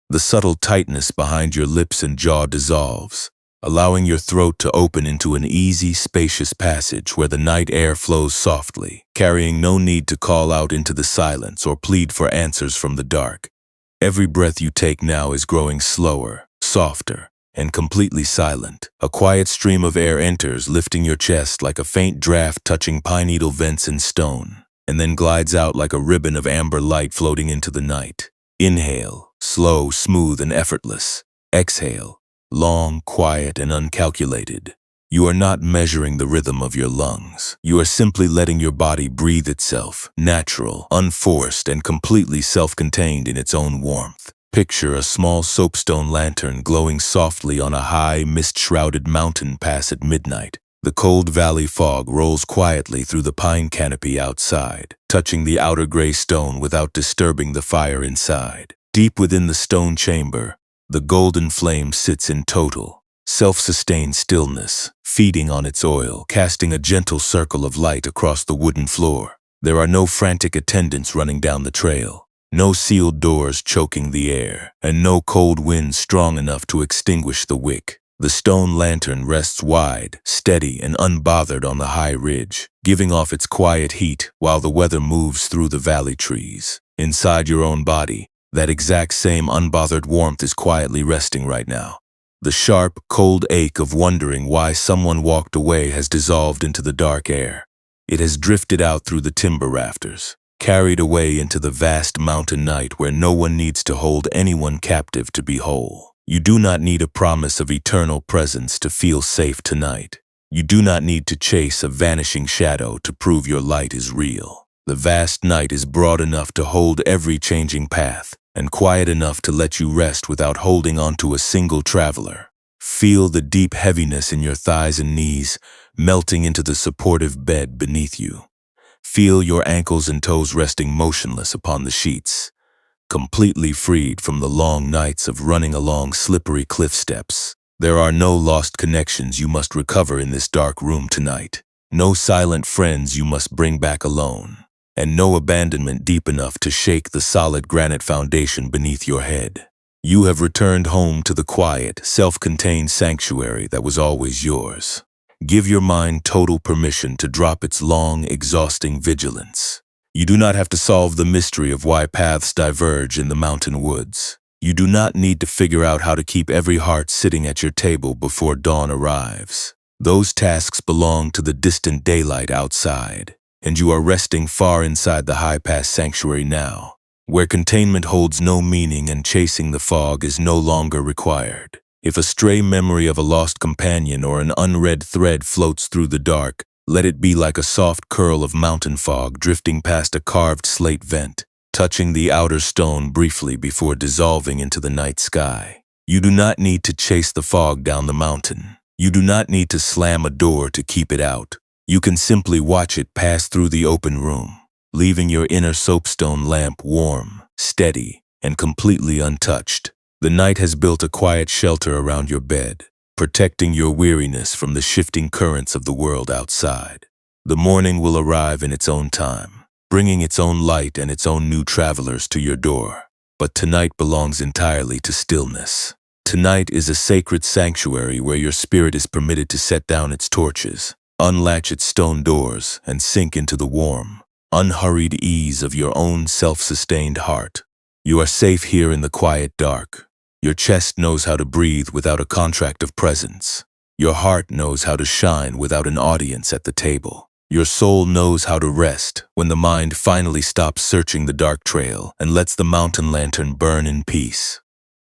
The subtle tightness behind your lips and jaw dissolves, allowing your throat to open into an easy, spacious passage where the night air flows softly, carrying no need to call out into the silence or plead for answers from the dark. Every breath you take now is growing slower, softer, and completely silent. A quiet stream of air enters, lifting your chest like a faint draft touching pine needle vents in stone, and then glides out like a ribbon of amber light floating into the night. Inhale, slow, smooth, and effortless. Exhale, long, quiet, and uncalculated. You are not measuring the rhythm of your lungs. You are simply letting your body breathe itself, natural, unforced, and completely self-contained in its own warmth. Picture a small soapstone lantern glowing softly on a high, mist-shrouded mountain pass at midnight. The cold valley fog rolls quietly through the pine canopy outside, touching the outer gray stone without disturbing the fire inside. Deep within the stone chamber, the golden flame sits in total, self-sustained stillness, feeding on its oil, casting a gentle circle of light across the wooden floor. There are no frantic attendants running down the trail. No sealed doors choking the air, and no cold wind strong enough to extinguish the wick. The stone lantern rests wide, steady, and unbothered on the high ridge, giving off its quiet heat while the weather moves through the valley trees. Inside your own body, that exact same unbothered warmth is quietly resting right now. The sharp, cold ache of wondering why someone walked away has dissolved into the dark air. It has drifted out through the timber rafters, carried away into the vast mountain night where no one needs to hold anyone captive to be whole. You do not need a promise of eternal presence to feel safe tonight. You do not need to chase a vanishing shadow to prove your light is real. The vast night is broad enough to hold every changing path, and quiet enough to let you rest without holding on to a single traveler. Feel the deep heaviness in your thighs and knees, melting into the supportive bed beneath you. Feel your ankles and toes resting motionless upon the sheets, completely freed from the long nights of running along slippery cliff steps. There are no lost connections you must recover in this dark room tonight, no silent friends you must bring back alone, and no abandonment deep enough to shake the solid granite foundation beneath your head. You have returned home to the quiet, self-contained sanctuary that was always yours. Give your mind total permission to drop its long, exhausting vigilance. You do not have to solve the mystery of why paths diverge in the mountain woods. You do not need to figure out how to keep every heart sitting at your table before dawn arrives. Those tasks belong to the distant daylight outside, and you are resting far inside the high-pass sanctuary now, where containment holds no meaning and chasing the fog is no longer required. If a stray memory of a lost companion or an unread thread floats through the dark, let it be like a soft curl of mountain fog drifting past a carved slate vent, touching the outer stone briefly before dissolving into the night sky. You do not need to chase the fog down the mountain. You do not need to slam a door to keep it out. You can simply watch it pass through the open room, leaving your inner soapstone lamp warm, steady, and completely untouched. The night has built a quiet shelter around your bed, protecting your weariness from the shifting currents of the world outside. The morning will arrive in its own time, bringing its own light and its own new travelers to your door. But tonight belongs entirely to stillness. Tonight is a sacred sanctuary where your spirit is permitted to set down its torches, unlatch its stone doors, and sink into the warm, unhurried ease of your own self-sustained heart. You are safe here in the quiet dark. Your chest knows how to breathe without a contract of presence. Your heart knows how to shine without an audience at the table. Your soul knows how to rest when the mind finally stops searching the dark trail and lets the mountain lantern burn in peace.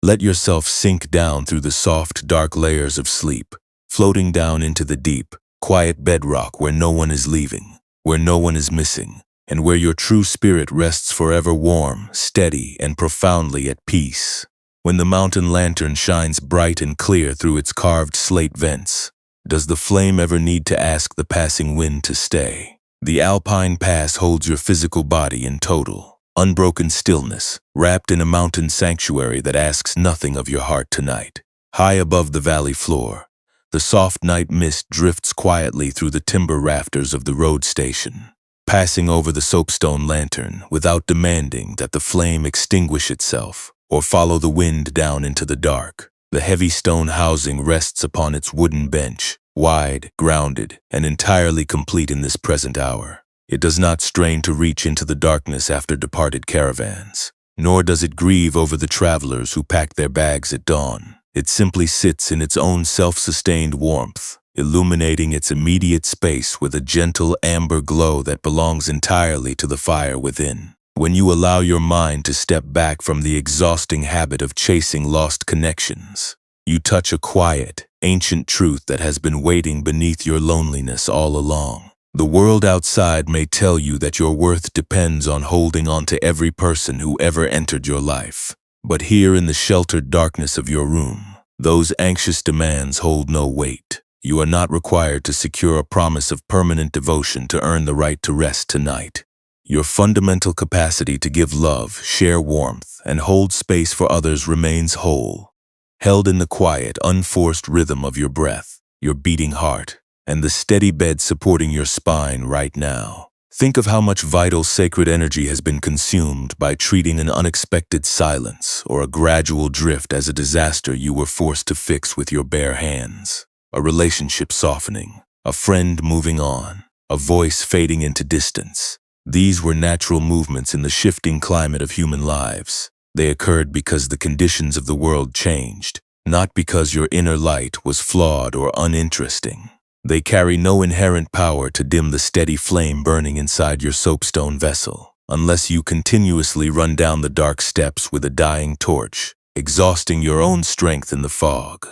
Let yourself sink down through the soft, dark layers of sleep, floating down into the deep, quiet bedrock where no one is leaving, where no one is missing, and where your true spirit rests forever warm, steady, and profoundly at peace. When the mountain lantern shines bright and clear through its carved slate vents, does the flame ever need to ask the passing wind to stay? The Alpine Pass holds your physical body in total, unbroken stillness, wrapped in a mountain sanctuary that asks nothing of your heart tonight. High above the valley floor, the soft night mist drifts quietly through the timber rafters of the road station, passing over the soapstone lantern without demanding that the flame extinguish itself or follow the wind down into the dark. The heavy stone housing rests upon its wooden bench, wide, grounded, and entirely complete in this present hour. It does not strain to reach into the darkness after departed caravans, nor does it grieve over the travelers who packed their bags at dawn. It simply sits in its own self-sustained warmth, illuminating its immediate space with a gentle amber glow that belongs entirely to the fire within. When you allow your mind to step back from the exhausting habit of chasing lost connections, you touch a quiet, ancient truth that has been waiting beneath your loneliness all along. The world outside may tell you that your worth depends on holding on to every person who ever entered your life. But here in the sheltered darkness of your room, those anxious demands hold no weight. You are not required to secure a promise of permanent devotion to earn the right to rest tonight. Your fundamental capacity to give love, share warmth, and hold space for others remains whole, held in the quiet, unforced rhythm of your breath, your beating heart, and the steady bed supporting your spine right now. Think of how much vital, sacred energy has been consumed by treating an unexpected silence or a gradual drift as a disaster you were forced to fix with your bare hands. A relationship softening, a friend moving on, a voice fading into distance. These were natural movements in the shifting climate of human lives. They occurred because the conditions of the world changed, not because your inner light was flawed or uninteresting. They carry no inherent power to dim the steady flame burning inside your soapstone vessel, unless you continuously run down the dark steps with a dying torch, exhausting your own strength in the fog.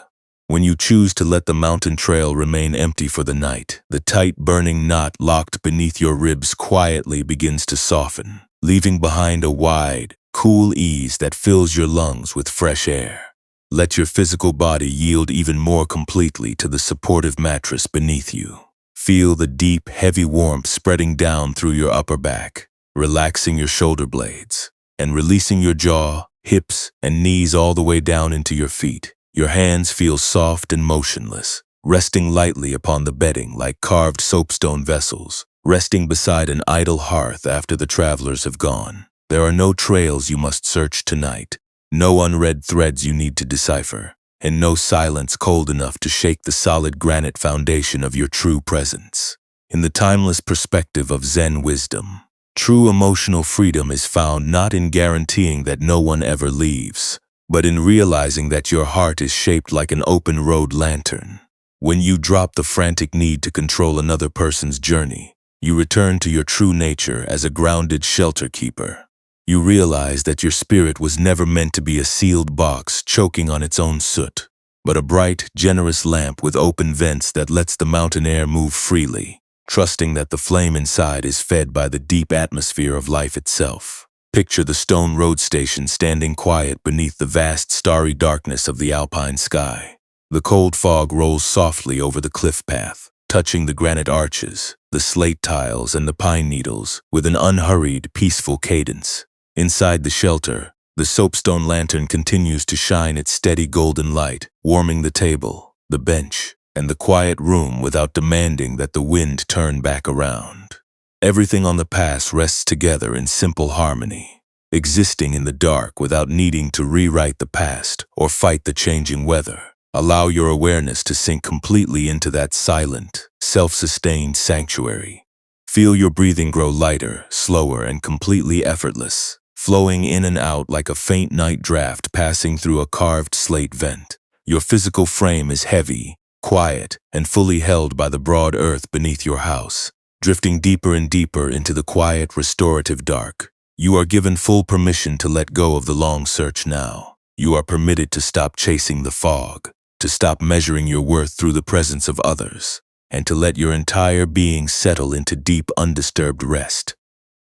When you choose to let the mountain trail remain empty for the night, the tight burning knot locked beneath your ribs quietly begins to soften, leaving behind a wide, cool ease that fills your lungs with fresh air. Let your physical body yield even more completely to the supportive mattress beneath you. Feel the deep, heavy warmth spreading down through your upper back, relaxing your shoulder blades, and releasing your jaw, hips, and knees all the way down into your feet. Your hands feel soft and motionless, resting lightly upon the bedding like carved soapstone vessels, resting beside an idle hearth after the travelers have gone. There are no trails you must search tonight, no unread threads you need to decipher, and no silence cold enough to shake the solid granite foundation of your true presence. In the timeless perspective of Zen wisdom, true emotional freedom is found not in guaranteeing that no one ever leaves, but in realizing that your heart is shaped like an open road lantern. When you drop the frantic need to control another person's journey, you return to your true nature as a grounded shelter keeper. You realize that your spirit was never meant to be a sealed box choking on its own soot, but a bright, generous lamp with open vents that lets the mountain air move freely, trusting that the flame inside is fed by the deep atmosphere of life itself. Picture the stone road station standing quiet beneath the vast starry darkness of the alpine sky. The cold fog rolls softly over the cliff path, touching the granite arches, the slate tiles, and the pine needles with an unhurried, peaceful cadence. Inside the shelter, the soapstone lantern continues to shine its steady golden light, warming the table, the bench, and the quiet room without demanding that the wind turn back around. Everything on the pass rests together in simple harmony, existing in the dark without needing to rewrite the past or fight the changing weather. Allow your awareness to sink completely into that silent, self-sustained sanctuary. Feel your breathing grow lighter, slower, and completely effortless, flowing in and out like a faint night draft passing through a carved slate vent. Your physical frame is heavy, quiet, and fully held by the broad earth beneath your house. Drifting deeper and deeper into the quiet, restorative dark, you are given full permission to let go of the long search now. You are permitted to stop chasing the fog, to stop measuring your worth through the presence of others, and to let your entire being settle into deep, undisturbed rest.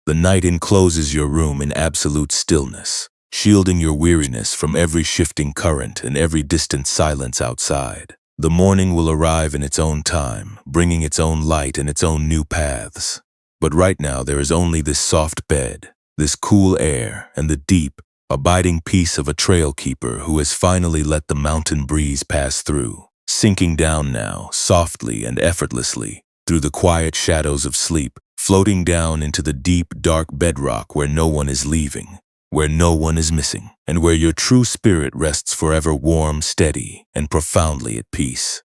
The night encloses your room in absolute stillness, shielding your weariness from every shifting current and every distant silence outside. The morning will arrive in its own time, bringing its own light and its own new paths. But right now there is only this soft bed, this cool air, and the deep, abiding peace of a trail keeper who has finally let the mountain breeze pass through, sinking down now, softly and effortlessly, through the quiet shadows of sleep, floating down into the deep, dark bedrock where no one is leaving, where no one is missing, and where your true spirit rests forever warm, steady, and profoundly at peace.